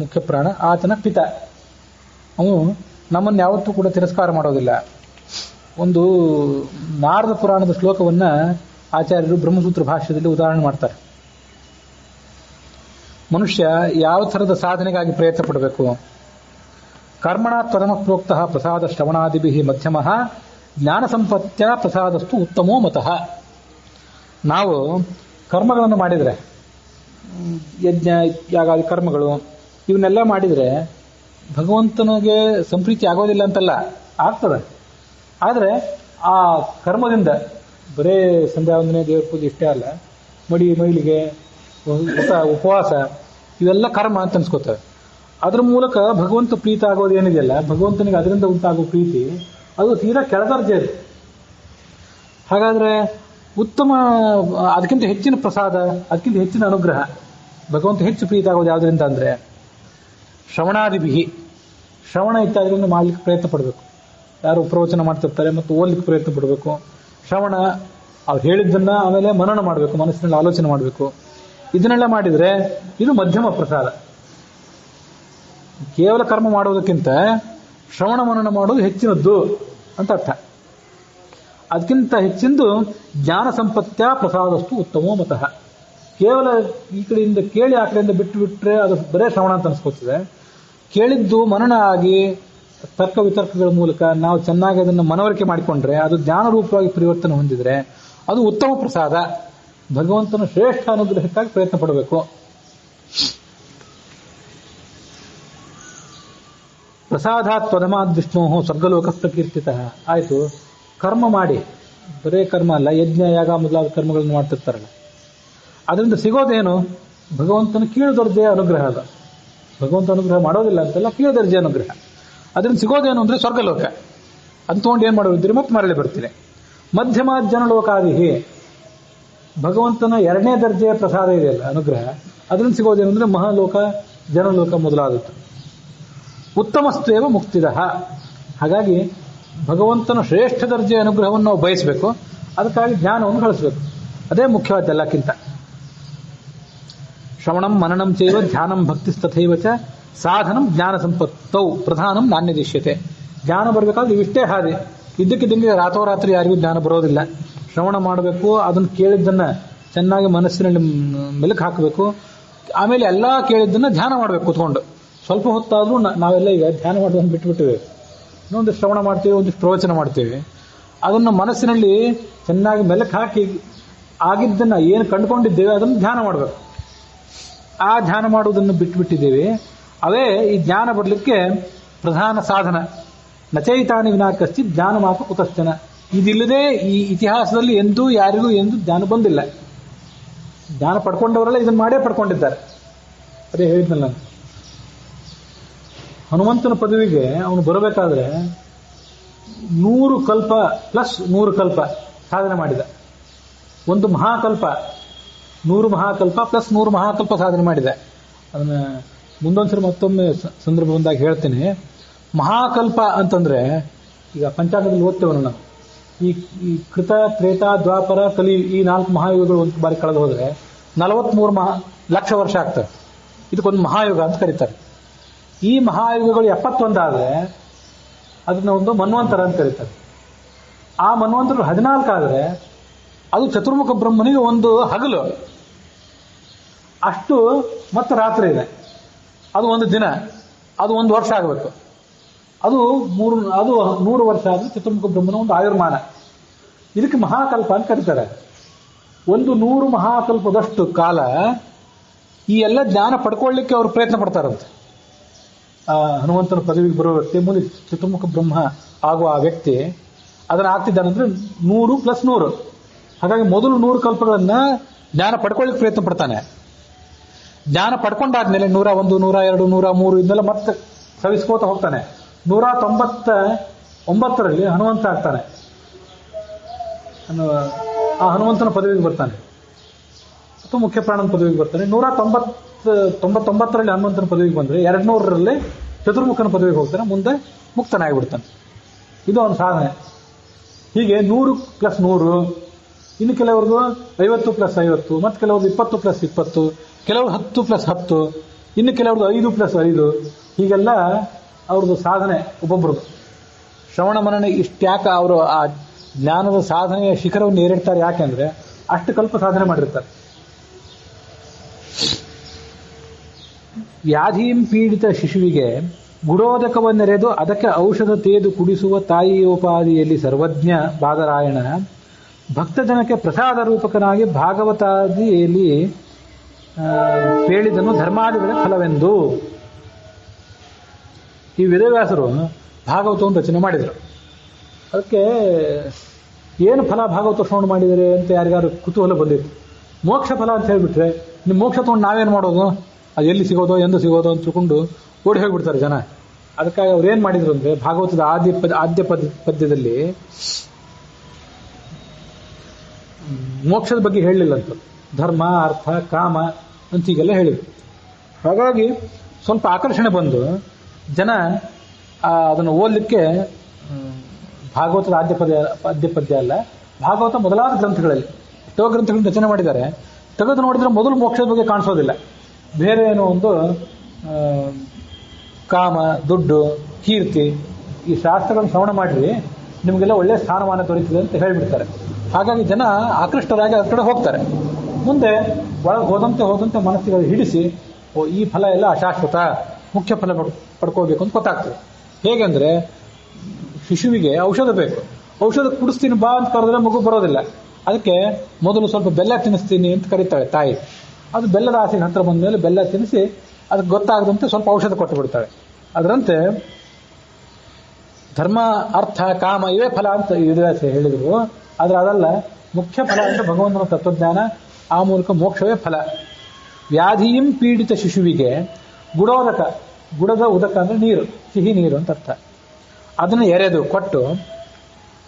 ಮುಖ್ಯ ಪ್ರಾಣ ಆತನ ಪಿತ, ಅವನು ನಮ್ಮನ್ನು ಯಾವತ್ತೂ ಕೂಡ ತಿರಸ್ಕಾರ ಮಾಡೋದಿಲ್ಲ. ಒಂದು ನಾರದ ಪುರಾಣದ ಶ್ಲೋಕವನ್ನ ಆಚಾರ್ಯರು ಬ್ರಹ್ಮಸೂತ್ರ ಭಾಷ್ಯದಲ್ಲಿ ಉದಾಹರಣೆ ಮಾಡ್ತಾರೆ. ಮನುಷ್ಯ ಯಾವ ಥರದ ಸಾಧನೆಗಾಗಿ ಪ್ರಯತ್ನ ಪಡಬೇಕು? ಕರ್ಮಣ ತ್ವದಮ ಪ್ರೋಕ್ತ ಪ್ರಸಾದ ಶ್ರವಣಾದಿಭಿ ಮಧ್ಯಮ ಜ್ಞಾನ ಸಂಪತ್ಯ ಪ್ರಸಾದಸ್ತು ಉತ್ತಮೋ ಮತಃ. ನಾವು ಕರ್ಮಗಳನ್ನು ಮಾಡಿದರೆ, ಯಜ್ಞ ಯಾಗಾದಿ ಕರ್ಮಗಳು ಇವನ್ನೆಲ್ಲ ಮಾಡಿದರೆ ಭಗವಂತನಿಗೆ ಸಂಪ್ರೀತಿ ಆಗೋದಿಲ್ಲ ಅಂತಲ್ಲ, ಆಗ್ತದೆ. ಆದರೆ ಆ ಕರ್ಮದಿಂದ ಬರೇ ಸಂಧ್ಯಾ ವಂದನೆ, ದೇವರ ಪೂಜೆ ಇಷ್ಟೇ ಅಲ್ಲ, ಮೈಲಿಗೆ, ಉಪವಾಸ ಇವೆಲ್ಲ ಕರ್ಮ ಅಂತ ಅನ್ಸ್ಕೋತವೆ. ಅದ್ರ ಮೂಲಕ ಭಗವಂತ ಪ್ರೀತಿ ಆಗೋದು ಏನಿದೆಯಲ್ಲ, ಭಗವಂತನಿಗೆ ಅದರಿಂದ ಉಂಟಾಗೋ ಪ್ರೀತಿ ಅದು ತೀರಾ ಕೆಳದರ್ಜೆ. ಹಾಗಾದ್ರೆ ಉತ್ತಮ, ಅದಕ್ಕಿಂತ ಹೆಚ್ಚಿನ ಪ್ರಸಾದ, ಅದಕ್ಕಿಂತ ಹೆಚ್ಚಿನ ಅನುಗ್ರಹ, ಭಗವಂತ ಹೆಚ್ಚು ಪ್ರೀತಿ ಆಗೋದು ಯಾವುದರಿಂದ ಅಂದ್ರೆ ಶ್ರವಣಾದಿಭಿ, ಶ್ರವಣ ಇತ್ಯಾದಿಗಳನ್ನು ಮಾಡ್ಲಿಕ್ಕೆ ಪ್ರಯತ್ನ ಪಡಬೇಕು. ಯಾರು ಪ್ರವಚನ ಮಾಡ್ತಿರ್ತಾರೆ ಮತ್ತು ಓದ್ಲಿಕ್ಕೆ ಪ್ರಯತ್ನ ಪಡಬೇಕು. ಶ್ರವಣ, ಅವ್ರು ಹೇಳಿದ್ದನ್ನ ಆಮೇಲೆ ಮನನ ಮಾಡಬೇಕು, ಮನಸ್ಸಿನಲ್ಲಿ ಆಲೋಚನೆ ಮಾಡಬೇಕು. ಇದನ್ನೆಲ್ಲ ಮಾಡಿದ್ರೆ ಇದು ಮಧ್ಯಮ ಪ್ರಸಾದ. ಕೇವಲ ಕರ್ಮ ಮಾಡೋದಕ್ಕಿಂತ ಶ್ರವಣ ಮನನ ಮಾಡೋದು ಹೆಚ್ಚಿನದ್ದು ಅಂತ ಅರ್ಥ. ಅದಕ್ಕಿಂತ ಹೆಚ್ಚಿಂದು ಜ್ಞಾನ ಸಂಪತ್ಯ ಪ್ರಸಾದಸ್ತು ಉತ್ತಮೋ ಮತಃ. ಕೇವಲ ಈ ಕಡೆಯಿಂದ ಕೇಳಿ ಆ ಕಡೆಯಿಂದ ಬಿಟ್ಟು ಬಿಟ್ರೆ ಅದು ಬರೇ ಶ್ರವಣ ಅಂತ ಅನ್ಸ್ಕೊಳ್ತದೆ. ಕೇಳಿದ್ದು ಮನನ ಆಗಿ ತರ್ಕ ವಿತರ್ಕಗಳ ಮೂಲಕ ನಾವು ಚೆನ್ನಾಗಿ ಅದನ್ನು ಮನವರಿಕೆ ಮಾಡಿಕೊಂಡ್ರೆ, ಅದು ಜ್ಞಾನ ರೂಪವಾಗಿ ಪರಿವರ್ತನೆ ಹೊಂದಿದ್ರೆ ಅದು ಉತ್ತಮ ಪ್ರಸಾದ. ಭಗವಂತನ ಶ್ರೇಷ್ಠ ಅನುಗ್ರಹಕ್ಕಾಗಿ ಪ್ರಯತ್ನ ಪಡಬೇಕು. ಪ್ರಸಾದಾತ್ ತ್ವದಮಾದ್ ವಿಷ್ಣು ಸ್ವರ್ಗಲೋಕ ಪ್ರಕೀರ್ತಿತ. ಆಯ್ತು, ಕರ್ಮ ಮಾಡಿ, ಬರೇ ಕರ್ಮ ಅಲ್ಲ, ಯಜ್ಞ ಯಾಗ ಮೊದಲಾದ ಕರ್ಮಗಳನ್ನು ಮಾಡ್ತಿರ್ತಾರಲ್ಲ, ಅದರಿಂದ ಸಿಗೋದೇನು? ಭಗವಂತನ ಕೀಳು ದರ್ಜೆಯ ಅನುಗ್ರಹ. ಅದ ಭಗವಂತ ಅನುಗ್ರಹ ಮಾಡೋದಿಲ್ಲ ಅಂತಲ್ಲ, ಕೀಳು ದರ್ಜೆಯ ಅನುಗ್ರಹ. ಅದರಿಂದ ಸಿಗೋದೇನು ಅಂದ್ರೆ ಸ್ವರ್ಗಲೋಕ. ಅದು ತಗೊಂಡು ಏನ್ ಮಾಡೋದಿದ್ರೆ ಮತ್ತೆ ಮರಳಿ ಬರ್ತೀನಿ. ಮಧ್ಯಮ ಜನಲೋಕಾದಿಹಿ, ಭಗವಂತನ ಎರಡನೇ ದರ್ಜೆಯ ಪ್ರಸಾದ ಇದೆಯಲ್ಲ ಅನುಗ್ರಹ, ಅದರಿಂದ ಸಿಗೋದೇನು ಅಂದ್ರೆ ಮಹಾಲೋಕ, ಜನಲೋಕ ಮೊದಲಾದದ್ದು. ಉತ್ತಮಸ್ತೇವ ಮುಕ್ತಿದ. ಹಾಗಾಗಿ ಭಗವಂತನ ಶ್ರೇಷ್ಠ ದರ್ಜೆಯ ಅನುಗ್ರಹವನ್ನು ನಾವು ಬಯಸಬೇಕು. ಅದಕ್ಕಾಗಿ ಜ್ಞಾನವನ್ನು ಗಳಿಸಬೇಕು. ಅದೇ ಮುಖ್ಯವಾದ ಎಲ್ಲಕ್ಕಿಂತ. ಶ್ರವಣಂ ಮನನಂ ಚೈವ ಧ್ಯಾನಂ ಭಕ್ತಿಸ್ತಥೈವ ಚ ಸಾಧನಂ ಜ್ಞಾನ ಸಂಪತ್ತೌ ಪ್ರಧಾನಂ ನಾಣ್ಯದಿಶ್ಯತೆ. ಜ್ಞಾನ ಬರಬೇಕಾದ್ರೆ ಇವಿಷ್ಟೇ ಹಾದಿ. ಇದ್ದಕ್ಕಿದ್ದಂಗೆ ರಾತ್ರೋರಾತ್ರಿ ಯಾರಿಗೂ ಜ್ಞಾನ ಬರೋದಿಲ್ಲ. ಶ್ರವಣ ಮಾಡಬೇಕು, ಅದನ್ನು ಕೇಳಿದ್ದನ್ನ ಚೆನ್ನಾಗಿ ಮನಸ್ಸಿನಲ್ಲಿ ಮೆಲುಕು ಹಾಕಬೇಕು. ಆಮೇಲೆ ಎಲ್ಲಾ ಕೇಳಿದ್ದನ್ನ ಧ್ಯಾನ ಮಾಡಬೇಕು ಕೂತ್ಕೊಂಡು. ಸ್ವಲ್ಪ ಹೊತ್ತಾದ್ರೂ ನಾವೆಲ್ಲ ಈಗ ಧ್ಯಾನ ಮಾಡೋದನ್ನು ಬಿಟ್ಟುಬಿಟ್ಟಿದ್ದೇವೆ. ಇನ್ನೊಂದು ಶ್ರವಣ ಮಾಡ್ತೀವಿ, ಒಂದಿಷ್ಟು ಪ್ರವಚನ ಮಾಡ್ತೀವಿ. ಅದನ್ನು ಮನಸ್ಸಿನಲ್ಲಿ ಚೆನ್ನಾಗಿ ಮೆಲುಕು ಹಾಕಿ ಆಗಿದ್ದನ್ನ ಏನು ಕಂಡುಕೊಂಡಿದ್ದೇವೆ ಅದನ್ನು ಧ್ಯಾನ ಮಾಡಬೇಕು. ಆ ಧ್ಯಾನ ಮಾಡುವುದನ್ನು ಬಿಟ್ಟುಬಿಟ್ಟಿದ್ದೇವೆ. ಅವೇ ಈ ಜ್ಞಾನ ಬರಲಿಕ್ಕೆ ಪ್ರಧಾನ ಸಾಧನ. ನಚೈತಾನಿ ವಿನಾ ಕಶ್ಚಿತ್ ಜ್ಞಾನ ಮಾತ್ರ ಕುತಶ್ಚನ. ಇದಿಲ್ಲದೆ ಈ ಇತಿಹಾಸದಲ್ಲಿ ಎಂದೂ ಯಾರಿಗೂ ಎಂದು ಜ್ಞಾನ ಬಂದಿಲ್ಲ. ಜ್ಞಾನ ಪಡ್ಕೊಂಡವರೆಲ್ಲ ಇದನ್ನು ಮಾಡೇ ಪಡ್ಕೊಂಡಿದ್ದಾರೆ. ಅದೇ ಹೇಳಿದ್ನಲ್ಲ ನಾನು, ಹನುಮಂತನ ಪದವಿಗೆ ಅವನು ಬರಬೇಕಾದ್ರೆ 100 ಕಲ್ಪ ಪ್ಲಸ್ 100 ಕಲ್ಪ ಸಾಧನೆ ಮಾಡಿದ. ಒಂದು ಮಹಾಕಲ್ಪ, 100 ಮಹಾಕಲ್ಪ ಪ್ಲಸ್ 100 ಮಹಾಕಲ್ಪ ಸಾಧನೆ ಮಾಡಿದೆ. ಅದನ್ನ ಮುಂದೊಂದ್ಸರಿ ಮತ್ತೊಮ್ಮೆ ಸಂದರ್ಭ ಬಂದಾಗ ಹೇಳ್ತೇನೆ. ಮಹಾಕಲ್ಪ ಅಂತಂದ್ರೆ ಈಗ ಪಂಚಾಂಗದಲ್ಲಿ ಓದ್ತೇವಲ್ಲ ನಾವು, ಈ ಕೃತ, ತ್ರೇತ, ದ್ವಾಪರ, ಕಲಿ ಈ 4 ಮಹಾಯುಗಗಳು ಒಂದು ಬಾರಿ ಕಳೆದು ಹೋದ್ರೆ 43 ಲಕ್ಷ ವರ್ಷ ಆಗ್ತದೆ. ಇದಕ್ಕೊಂದು ಮಹಾಯುಗ ಅಂತ ಕರೀತಾರೆ. ಈ ಮಹಾಯುಗಗಳು 71 ಆದ್ರೆ ಅದನ್ನ ಒಂದು ಮನ್ವಂತರ ಅಂತ ಕರೀತಾರೆ. ಆ ಮನ್ವಂತರಗಳು 14 ಆದ್ರೆ ಅದು ಚತುರ್ಮುಖ ಬ್ರಹ್ಮನಿಗೆ ಒಂದು ಹಗಲು ಅಷ್ಟು, ಮತ್ತೆ ರಾತ್ರಿ ಇದೆ. ಅದು ಒಂದು ದಿನ, ಅದು 1 ವರ್ಷ ಆಗಬೇಕು. ಅದು 100 ವರ್ಷ ಆದ್ರೆ ಚತುರ್ಮುಖ ಬ್ರಹ್ಮನ ಒಂದು ಆಯುರ್ಮಾನ. ಇದಕ್ಕೆ ಮಹಾಕಲ್ಪ ಅಂತ ಕರೀತಾರೆ. ಒಂದು 100 ಮಹಾಕಲ್ಪದಷ್ಟು ಕಾಲ ಈ ಎಲ್ಲ ಜ್ಞಾನ ಪಡ್ಕೊಳ್ಳಿಕ್ಕೆ ಅವರು ಪ್ರಯತ್ನ ಪಡ್ತಾರಂತೆ. ಹನುಮಂತನ ಪದವಿಗೆ ಬರುವ ವ್ಯಕ್ತಿ, ಮುಂದೆ ಚತುರ್ಮುಖ ಬ್ರಹ್ಮ ಆಗುವ ಆ ವ್ಯಕ್ತಿ ಅದನ್ನ ಆಗ್ತಿದ್ದಾನಂದ್ರೆ 100 ಪ್ಲಸ್ 100. ಹಾಗಾಗಿ ಮೊದಲು 100 ಕಲ್ಪಗಳನ್ನ ಜ್ಞಾನ ಪಡ್ಕೊಳ್ಳಿಕ್ಕೆ ಪ್ರಯತ್ನ ಪಡ್ತಾನೆ. ಜ್ಞಾನ ಪಡ್ಕೊಂಡಾದ್ಮೇಲೆ 101, 102, 103 ಇದನ್ನೆಲ್ಲ ಮತ್ತೆ ಸವಿಸ್ಕೋತ ಹೋಗ್ತಾನೆ. 199ರಲ್ಲಿ ಹನುಮಂತ ಆಗ್ತಾನೆ. ಆ ಹನುಮಂತನ ಪದವಿಗೆ ಬರ್ತಾನೆ ಅಥವಾ ಮುಖ್ಯ ಪ್ರಾಣನ ಪದವಿಗೆ ಬರ್ತಾನೆ. 199ರಲ್ಲಿ ಹನುಮಂತನ ಪದವಿಗೆ ಬಂದ್ರೆ 200ರಲ್ಲಿ ಚತುರ್ಮುಖನ ಪದವಿಗೆ ಹೋಗ್ತಾನೆ. ಮುಂದೆ ಮುಕ್ತನಾಗಿಬಿಡ್ತಾನೆ. ಇದು ಅವನ ಸಾಧನೆ. ಹೀಗೆ 100+100, ಇನ್ನು ಕೆಲವ್ರದ್ದು 50+50, ಮತ್ತೆ ಕೆಲವ್ರದ್ದು 20+20, ಕೆಲವ್ರು 10+10, ಇನ್ನು ಕೆಲವ್ರದ್ದು 5+5, ಹೀಗೆಲ್ಲ ಅವ್ರದ್ದು ಸಾಧನೆ ಒಬ್ಬೊಬ್ರದ್ದು. ಶ್ರವಣ ಮನನ ಇಷ್ಟ್ಯಾಕೆ ಅವರು ಆ ಜ್ಞಾನದ ಸಾಧನೆಯ ಶಿಖರವನ್ನು ಏರಿಡ್ತಾರೆ? ಯಾಕೆಂದ್ರೆ ಅಷ್ಟು ಕಲ್ಪ ಸಾಧನೆ ಮಾಡಿರ್ತಾರೆ. ವ್ಯಾಧಿಂ ಪೀಡಿತ ಶಿಶುವಿಗೆ ಗುಡೋದಕವನ್ನೆರೆದು ಅದಕ್ಕೆ ಔಷಧ ತೇದು ಕುಡಿಸುವ ತಾಯಿಯೋಪಾದಿಯಲ್ಲಿ ಸರ್ವಜ್ಞ ಬಾದರಾಯಣ ಭಕ್ತಜನಕ್ಕೆ ಪ್ರಸಾದ ರೂಪಕನಾಗಿ ಭಾಗವತಾದಿಯಲ್ಲಿ ಹೇಳಿದನು ಧರ್ಮಾದಿಗಳ ಫಲವೆಂದು. ಈ ವೇದವ್ಯಾಸರು ಭಾಗವತವನ್ನು ರಚನೆ ಮಾಡಿದರು. ಅದಕ್ಕೆ ಏನು ಫಲ ಭಾಗವತ ಶ್ರವಣ ಮಾಡಿದರೆ ಅಂತ ಯಾರಿಗಾರು ಕುತೂಹಲ ಬಂದಿತ್ತು. ಮೋಕ್ಷ ಫಲ ಅಂತ ಹೇಳಿಬಿಟ್ರೆ ನಿಮ್ಮ ಮೋಕ್ಷ ತಗೊಂಡು ನಾವೇನು ಮಾಡೋದು, ಅದು ಎಲ್ಲಿ ಸಿಗೋದೋ ಎಂದು ಸಿಗೋದೋ ಅಂತ ತಿಳ್ಕೊಂಡು ಓಡಿ ಹೋಗಿಬಿಡ್ತಾರೆ ಜನ. ಅದಕ್ಕಾಗಿ ಅವ್ರು ಏನು ಮಾಡಿದ್ರು ಅಂದರೆ ಭಾಗವತದ ಆದ್ಯ ಪದ್ಯದಲ್ಲಿ ಮೋಕ್ಷದ ಬಗ್ಗೆ ಹೇಳಲಿಲ್ಲ ಅಂತ, ಧರ್ಮ, ಅರ್ಥ, ಕಾಮ ಅಂತ ಹೀಗೆಲ್ಲ ಹೇಳಿದ್ರು. ಹಾಗಾಗಿ ಸ್ವಲ್ಪ ಆಕರ್ಷಣೆ ಬಂದು ಜನ ಅದನ್ನು ಓದಲಿಕ್ಕೆ ಭಾಗವತದ ಆದ್ಯ ಪದ್ಯ ಅಲ್ಲ, ಭಾಗವತ ಮೊದಲಾದ ಗ್ರಂಥಗಳಲ್ಲಿ ಎಷ್ಟೋ ಗ್ರಂಥಗಳನ್ನು ರಚನೆ ಮಾಡಿದ್ದಾರೆ. ತೆಗೆದು ನೋಡಿದ್ರೆ ಮೊದಲು ಮೋಕ್ಷದ ಬಗ್ಗೆ ಕಾಣಿಸೋದಿಲ್ಲ, ಬೇರೆ ಏನೋ ಒಂದು ಕಾಮ, ದುಡ್ಡು, ಕೀರ್ತಿ, ಈ ಶಾಸ್ತ್ರಗಳನ್ನು ಶ್ರವಣ ಮಾಡಿರಿ ನಿಮಗೆಲ್ಲ ಒಳ್ಳೆ ಸ್ಥಾನಮಾನ ದೊರೀತದೆ ಅಂತ ಹೇಳಿಬಿಡ್ತಾರೆ. ಹಾಗಾಗಿ ಜನ ಆಕೃಷ್ಟರಾಗಿ ಅದ್ರ ಕಡೆ ಹೋಗ್ತಾರೆ. ಮುಂದೆ ಒಳಗೆ ಹೋದಂತೆ ಮನಸ್ಸಿಗೆ ಹಿಡಿಸಿ, ಈ ಫಲ ಎಲ್ಲ ಅಶಾಶ್ವತ, ಮುಖ್ಯ ಫಲ ಪಡ್ಕೋಬೇಕು ಅಂತ ಗೊತ್ತಾಗ್ತದೆ. ಹೇಗೆಂದ್ರೆ ಶಿಶುವಿಗೆ ಔಷಧ ಬೇಕು, ಔಷಧ ಕುಡಿಸ್ತೀನಿ ಬಾ ಅಂತ ಕರೆದ್ರೆ ಮಗು ಬರೋದಿಲ್ಲ. ಅದಕ್ಕೆ ಮೊದಲು ಸ್ವಲ್ಪ ಬೆಲ್ಲ ತಿನ್ನಿಸ್ತೀನಿ ಅಂತ ಕರೀತಾಳೆ ತಾಯಿ. ಅದು ಬೆಲ್ಲದ ಆಸೆಗೆ ಹತ್ರ ಬಂದ ಮೇಲೆ ಬೆಲ್ಲ ತಿನ್ನಿಸಿ ಅದಕ್ಕೆ ಗೊತ್ತಾಗದಂತೆ ಸ್ವಲ್ಪ ಔಷಧ ಕೊಟ್ಟು ಬಿಡ್ತಾಳೆ. ಅದರಂತೆ ಧರ್ಮ, ಅರ್ಥ, ಕಾಮ ಇವೇ ಫಲ ಅಂತ ವೇದವ್ಯಾಸ ಹೇಳಿದ್ರು. ಆದ್ರೆ ಅದಲ್ಲ, ಮುಖ್ಯ ಫಲ ಅಂದ್ರೆ ಭಗವಂತನ ತತ್ವಜ್ಞಾನ, ಆ ಮೂಲಕ ಮೋಕ್ಷವೇ ಫಲ. ವ್ಯಾಧಿಯಂ ಪೀಡಿತ ಶಿಶುವಿಗೆ ಗುಡೋದಕ, ಗುಡದ ಉದಕ ಅಂದ್ರೆ ನೀರು, ಸಿಹಿ ನೀರು ಅಂತ ಅರ್ಥ. ಅದನ್ನು ಎರೆದು ಕೊಟ್ಟು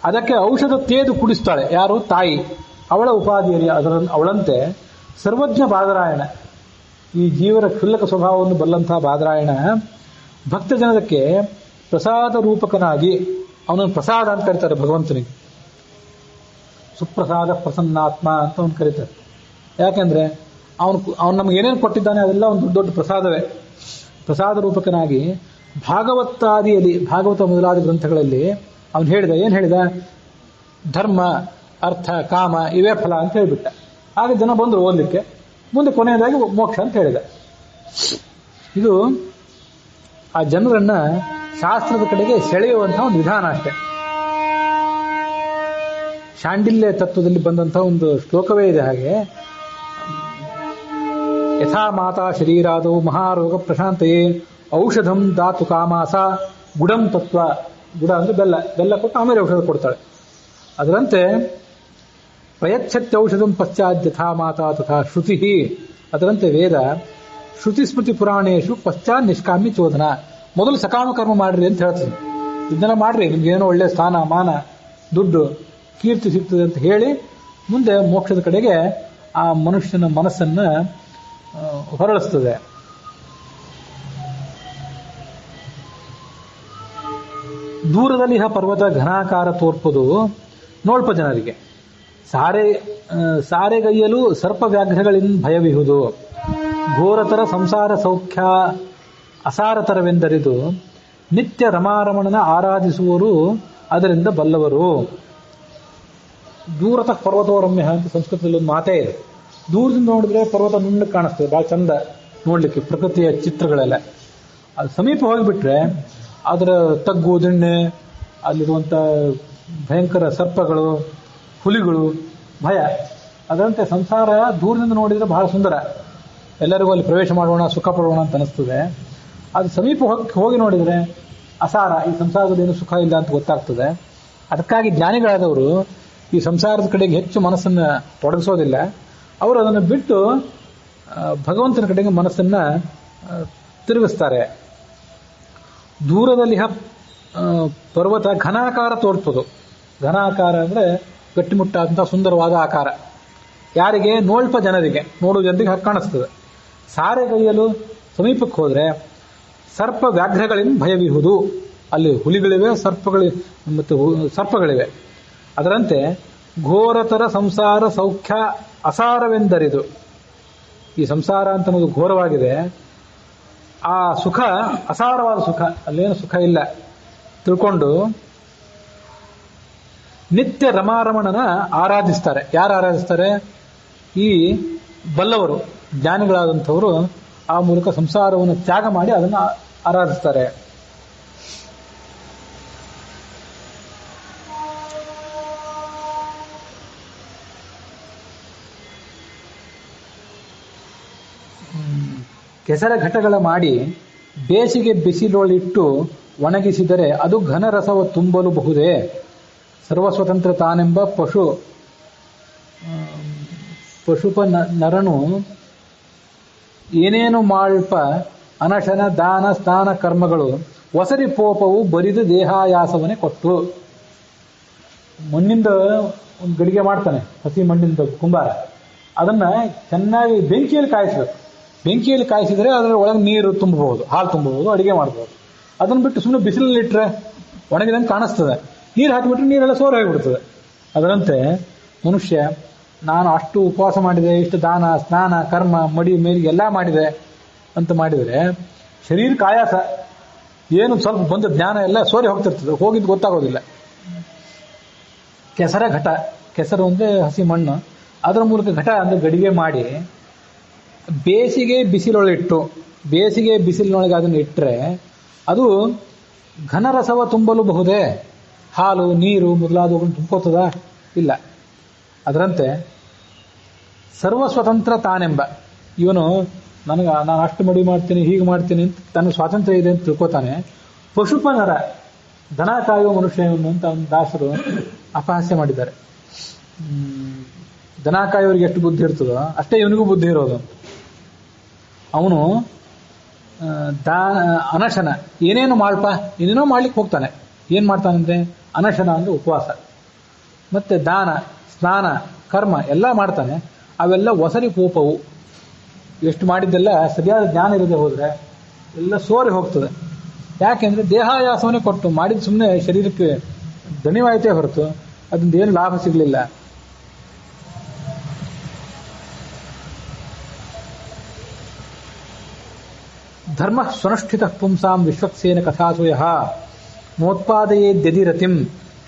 ಅದಕ್ಕೆ ಔಷಧ ತೇದು ಕುಡಿಸ್ತಾಳೆ. ಯಾರು? ತಾಯಿ. ಅವಳ ಉಪಾಧಿಯಲ್ಲಿ ಅವಳಂತೆ ಸರ್ವಜ್ಞ ಬಾದರಾಯಣ, ಈ ಜೀವನ ಕ್ಷುಲ್ಲಕ ಸ್ವಭಾವವನ್ನು ಬಲ್ಲಂತಹ ಬಾದರಾಯಣ ಭಕ್ತ ಜನಕ್ಕೆ ಪ್ರಸಾದ ರೂಪಕನಾಗಿ, ಅವನನ್ನು ಪ್ರಸಾದ ಅಂತ ಕರೀತಾರೆ ಭಗವಂತನಿಗೆ. ಸುಪ್ರಸಾದ ಪ್ರಸನ್ನಾತ್ಮ ಅಂತ ಅವನು ಕರೀತಾರೆ. ಯಾಕೆಂದ್ರೆ ಅವನು ನಮ್ಗೆ ಏನೇನು ಕೊಟ್ಟಿದ್ದಾನೆ ಅದೆಲ್ಲ ಒಂದು ದೊಡ್ಡ ಪ್ರಸಾದವೇ. ಪ್ರಸಾದ ರೂಪಕನಾಗಿ ಭಾಗವತಾದಿಯಲ್ಲಿ, ಭಾಗವತ ಮೊದಲಾದ ಗ್ರಂಥಗಳಲ್ಲಿ ಅವನು ಹೇಳಿದ, ಏನು ಹೇಳಿದ? ಧರ್ಮ, ಅರ್ಥ, ಕಾಮ ಇವೇ ಫಲ ಅಂತ ಹೇಳಿಬಿಟ್ಟ. ಆಗ ಜನ ಬಂದರು ಓದಲಿಕ್ಕೆ. ಮುಂದೆ ಕೊನೆಯದಾಗಿ ಮೋಕ್ಷ ಅಂತ ಹೇಳಿದ. ಇದು ಆ ಜನರನ್ನ ಶಾಸ್ತ್ರದ ಕಡೆಗೆ ಸೆಳೆಯುವಂತಹ ಒಂದು ವಿಧಾನ ಅಷ್ಟೆ. ಶಾಂಡಿಲ್ಯ ತತ್ವದಲ್ಲಿ ಬಂದಂತಹ ಒಂದು ಶ್ಲೋಕವೇ ಇದೆ. ಹಾಗೆ ಯಥಾ ಮಾತಾ ಶರೀರಾದವು ಮಹಾರೋಗ ಪ್ರಶಾಂತಯೇ ಔಷಧಂ ದಾತು ಕಾಮಾಸ ಗುಡಂ ತತ್ವ. ಗುಡ ಅಂದ್ರೆ ಬೆಲ್ಲ, ಬೆಲ್ಲ ಕೊಟ್ಟು ಆಮೇಲೆ ಔಷಧ ಕೊಡ್ತಾಳೆ. ಅದರಂತೆ ಪ್ರಯಚ್ಛತ್ಯ ಔಷಧಂ ಪಶ್ಚಾತ್ ಯಥಾ ಮಾತಾ ತಥಾ ಶ್ರುತಿ. ಅದರಂತೆ ವೇದ ಶ್ರುತಿ ಸ್ಮೃತಿ ಪುರಾಣೇಶು ಪಶ್ಚಾತ್ ನಿಷ್ಕಾಮ್ಯ ಚೋದನ. ಮೊದಲು ಸಕಾಮ ಕರ್ಮ ಮಾಡ್ರಿ ಅಂತ ಹೇಳ್ತದೆ. ಇದನ್ನೆಲ್ಲ ಮಾಡ್ರಿ, ನಿಮ್ಗೇನೋ ಒಳ್ಳೆ ಸ್ಥಾನ, ಮಾನ, ದುಡ್ಡು, ಕೀರ್ತಿ ಸಿಗ್ತದೆ ಅಂತ ಹೇಳಿ ಮುಂದೆ ಮೋಕ್ಷದ ಕಡೆಗೆ ಆ ಮನುಷ್ಯನ ಮನಸ್ಸನ್ನ ಹೊರಳಿಸ್ತದೆ. ದೂರದಲ್ಲಿ ಪರ್ವತ ಘನಾಕಾರ ತೋರ್ಪದು ನೋಳ್ಪ ಜನರಿಗೆ. ಸಾರೆಗೈಯಲು ಸರ್ಪ ವ್ಯಾಘ್ರಗಳಿಂದ ಭಯವಿಹುದು. ಘೋರತರ ಸಂಸಾರ ಸೌಖ್ಯ ಅಸಾರತರವೆಂದರಿದು ನಿತ್ಯ ರಮಾರಮಣನ ಆರಾಧಿಸುವರು ಅದರಿಂದ ಬಲ್ಲವರು. ದೂರತಃ ಪರ್ವತೋರಮ್ಯ ಅಂತ ಸಂಸ್ಕೃತದಲ್ಲಿ ಒಂದು ಮಾತೇ ಇದೆ. ದೂರದಿಂದ ನೋಡಿದ್ರೆ ಪರ್ವತ ನುಣ್ಣಗೆ ಕಾಣಿಸ್ತದೆ, ಬಹಳ ಚಂದ ನೋಡ್ಲಿಕ್ಕೆ, ಪ್ರಕೃತಿಯ ಚಿತ್ರಗಳೆಲ್ಲ. ಅದು ಸಮೀಪ ಹೋಗಿಬಿಟ್ರೆ ಅದರ ತಗ್ಗು ದಿಣ್ಣೆ, ಅಲ್ಲಿರುವಂಥ ಭಯಂಕರ ಸರ್ಪಗಳು, ಹುಲಿಗಳು, ಭಯ. ಅದರಂತೆ ಸಂಸಾರ ದೂರದಿಂದ ನೋಡಿದರೆ ಬಹಳ ಸುಂದರ, ಎಲ್ಲರಿಗೂ ಅಲ್ಲಿ ಪ್ರವೇಶ ಮಾಡೋಣ, ಸುಖ ಪಡೋಣ ಅಂತ ಅನಿಸ್ತದೆ. ಅದು ಸಮೀಪ ಹೋಗಿ ನೋಡಿದರೆ ಅಸಾರ, ಈ ಸಂಸಾರದಲ್ಲಿ ಸುಖ ಇಲ್ಲ ಅಂತ ಗೊತ್ತಾಗ್ತದೆ. ಅದಕ್ಕಾಗಿ ಜ್ಞಾನಿಗಳಾದವರು ಈ ಸಂಸಾರದ ಕಡೆಗೆ ಹೆಚ್ಚು ಮನಸ್ಸನ್ನು ತೊಡಗಿಸೋದಿಲ್ಲ. ಅವರು ಅದನ್ನು ಬಿಟ್ಟು ಭಗವಂತನ ಕಡೆಗೆ ಮನಸ್ಸನ್ನ ತಿರುಗಿಸ್ತಾರೆ. ದೂರದಲ್ಲಿ ಪರ್ವತ ಘನಾಕಾರ ತೋರ್ತದು. ಘನಾಕಾರ ಅಂದ್ರೆ ಗಟ್ಟಿಮುಟ್ಟಾದಂತಹ ಸುಂದರವಾದ ಆಕಾರ. ಯಾರಿಗೆ? ನೋಲ್ಪ ಜನರಿಗೆ, ನೋಡುವ ಜನರಿಗೆ ಕಾಣಿಸ್ತದೆ. ಸಾರೆಗೈಯಲು ಸಮೀಪಕ್ಕೆ ಹೋದ್ರೆ ಸರ್ಪ ವ್ಯಾಘ್ರಗಳಿಂದ ಭಯವಿಹುದು. ಅಲ್ಲಿ ಹುಲಿಗಳಿವೆ, ಸರ್ಪಗಳಿವೆ. ಅದರಂತೆ ಘೋರತರ ಸಂಸಾರ ಸೌಖ್ಯ ಅಸಾರವೆಂದರಿದು. ಈ ಸಂಸಾರ ಅಂತ ಅನ್ನೋದು ಘೋರವಾಗಿದೆ. ಆ ಸುಖ ಅಸಾರವಾದ ಸುಖ, ಅಲ್ಲೇನು ಸುಖ ಇಲ್ಲ ತಿಳ್ಕೊಂಡು ನಿತ್ಯ ರಮಾರಮಣನ ಆರಾಧಿಸ್ತಾರೆ. ಯಾರು ಆರಾಧಿಸ್ತಾರೆ? ಈ ಬಲ್ಲವರು, ಜ್ಞಾನಿಗಳಾದಂಥವರು ಆ ಮೂಲಕ ಸಂಸಾರವನ್ನು ತ್ಯಾಗ ಮಾಡಿ ಅದನ್ನು ಆರಾಧಿಸ್ತಾರೆ. ಕೆಸರ ಘಟಗಳ ಮಾಡಿ ಬೇಸಿಗೆ ಬಿಸಿಲೊಳಿಟ್ಟು ಒಣಗಿಸಿದರೆ ಅದು ಘನರಸವ ತುಂಬಲು ಬಹುದೇ. ಸರ್ವಸ್ವತಂತ್ರ ತಾನೆಂಬ ಪಶುಪ ನರನು ಏನೇನು ಮಾಳ್ಪ ಅನಶನ ದಾನ ಸ್ನಾನ ಕರ್ಮಗಳು ಒಸರಿ ಪೋಪವು ಬರಿದು ದೇಹಾಯಾಸವನ್ನೇ ಕೊಟ್ಟು. ಮಣ್ಣಿಂದ ಒಂದು ಗಡಿಗೆ ಮಾಡ್ತಾನೆ, ಹಸಿ ಮಣ್ಣಿಂದ ಕುಂಬಾರ. ಅದನ್ನ ಚೆನ್ನಾಗಿ ಬೆಂಕಿಯಲ್ಲಿ ಕಾಯಿಸಬೇಕು. ಬೆಂಕಿಯಲ್ಲಿ ಕಾಯಿಸಿದರೆ ಅದರ ಒಳಗೆ ನೀರು ತುಂಬಬಹುದು, ಹಾಲು ತುಂಬಬಹುದು, ಅಡಿಗೆ ಮಾಡಬಹುದು. ಅದನ್ನು ಬಿಟ್ಟು ಸುಮ್ಮನೆ ಬಿಸಿಲಲ್ಲಿ ಇಟ್ಟರೆ ಒಣಗಿದಂಗೆ ಕಾಣಿಸ್ತದೆ. ನೀರು ಹಾಕಿಬಿಟ್ರೆ ನೀರೆಲ್ಲ ಸೋರ ಆಗಿಬಿಡ್ತದೆ. ಅದರಂತೆ ಮನುಷ್ಯ ನಾನು ಅಷ್ಟು ಉಪವಾಸ ಮಾಡಿದೆ, ಇಷ್ಟು ದಾನ ಸ್ನಾನ ಕರ್ಮ ಮಡಿ ಮೇಲಿಗೆ ಎಲ್ಲ ಮಾಡಿದೆ ಅಂತ ಮಾಡಿದರೆ ಶರೀರಕ್ಕೆ ಆಯಾಸ, ಏನು ಸ್ವಲ್ಪ ಬಂದ ಜ್ಞಾನ ಎಲ್ಲ ಸೋರಿ ಹೋಗ್ತಿರ್ತದೆ, ಹೋಗಿದ್ದು ಗೊತ್ತಾಗೋದಿಲ್ಲ. ಕೆಸರ ಘಟ, ಕೆಸರು ಅಂದ್ರೆ ಹಸಿ ಮಣ್ಣು, ಅದರ ಮೂಲಕ ಘಟ ಅಂದ್ರೆ ಗಡಿಗೆ ಮಾಡಿ ಬೇಸಿಗೆ ಬಿಸಿಲೊಳಿಟ್ಟು, ಬೇಸಿಗೆ ಬಿಸಿಲಿನೊಳಗೆ ಅದನ್ನು ಇಟ್ಟರೆ ಅದು ಘನರಸವ ತುಂಬಲು ಬಹುದೇ. ಹಾಲು ನೀರು ಮೊದಲಾದವುಗಳನ್ನು ತುಂಬ್ಕೋತದ? ಇಲ್ಲ. ಅದರಂತೆ ಸರ್ವಸ್ವತಂತ್ರ ತಾನೆಂಬ ಇವನು ನಾನು ಅಷ್ಟು ಮಡಿ ಮಾಡ್ತೀನಿ, ಹೀಗೆ ಮಾಡ್ತೀನಿ ಅಂತ ತನ್ನ ಸ್ವಾತಂತ್ರ್ಯ ಇದೆ ಅಂತ ತಿಳ್ಕೊತಾನೆ. ಪಶುಪನರ, ದನ ಕಾಯುವ ಮನುಷ್ಯವನ್ನು ಅಂತ ಒಂದು ದಾಸರು ಅಪಹಾಸ್ಯ ಮಾಡಿದ್ದಾರೆ. ದನ ಕಾಯುವವರಿಗೆ ಎಷ್ಟು ಬುದ್ಧಿ ಇರ್ತದೋ ಅಷ್ಟೇ ಇವನಿಗೂ ಬುದ್ಧಿ ಇರೋದು. ಅವನು ಅನಶನ, ಏನೇನು ಮಾಡ್ಪ, ಏನೇನೋ ಮಾಡ್ಲಿಕ್ಕೆ ಹೋಗ್ತಾನೆ. ಏನ್ ಮಾಡ್ತಾನಂದ್ರೆ ಅನಶನ ಅಂದ್ರೆ ಉಪವಾಸ, ಮತ್ತೆ ದಾನ ಸ್ನಾನ ಕರ್ಮ ಎಲ್ಲ ಮಾಡ್ತಾನೆ. ಅವೆಲ್ಲ ಒಸರಿ ಪೂಪವು. ಎಷ್ಟು ಮಾಡಿದ್ದೆಲ್ಲ ಸರಿಯಾದ ಜ್ಞಾನ ಇರದೆ ಹೋದ್ರೆ ಎಲ್ಲ ಸೋರಿ ಹೋಗ್ತದೆ. ಯಾಕೆಂದ್ರೆ ದೇಹಾಯಾಸವನ್ನೇ ಕೊಟ್ಟು ಮಾಡಿದ ಸುಮ್ಮನೆ ಶರೀರಕ್ಕೆ ದಣಿವಾಯ್ತೇ ಹೊರತು ಅದರಿಂದ ಏನು ಲಾಭ ಸಿಗಲಿಲ್ಲ. ಧರ್ಮ ಸ್ವನುಷ್ಠಿತ ಪುಂಸಾಂ ವಿಶ್ವಕ್ಸೇನ ಕಥಾಸುಯ ನೋತ್ಪಾದಯೇದ್ಯದಿರತಿಂ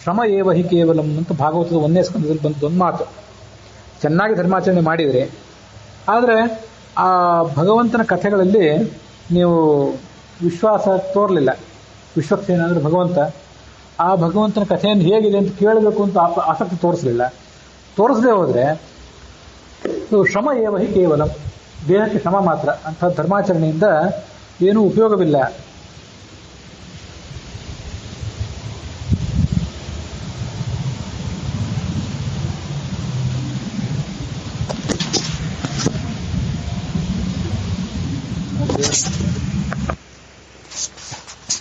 ಶ್ರಮ ಏವ ಹಿ ಕೇವಲಂ ಅಂತ ಭಾಗವತದ 1ನೇ ಸ್ಕಂದದಲ್ಲಿ ಬಂದೊಂದು ಮಾತು. ಚೆನ್ನಾಗಿ ಧರ್ಮಾಚರಣೆ ಮಾಡಿದರೆ, ಆದರೆ ಆ ಭಗವಂತನ ಕಥೆಗಳಲ್ಲಿ ನೀವು ವಿಶ್ವಾಸ ತೋರಲಿಲ್ಲ. ವಿಶ್ವಕ್ಸೇನ ಅಂದ್ರೆ ಭಗವಂತ, ಆ ಭಗವಂತನ ಕಥೆಯನ್ನು ಹೇಗಿದೆ ಅಂತ ಕೇಳಬೇಕು ಅಂತ ಆಸಕ್ತಿ ತೋರಿಸಲಿಲ್ಲ. ತೋರಿಸದೇ ಹೋದ್ರೆ ಶ್ರಮ ಏವ ಹಿ ಕೇವಲಂ, ದೇಹಕ್ಕೆ ಶ್ರಮ ಮಾತ್ರ. ಅಂಥ ಧರ್ಮಾಚರಣೆಯಿಂದ ಏನೂ ಉಪಯೋಗವಿಲ್ಲ.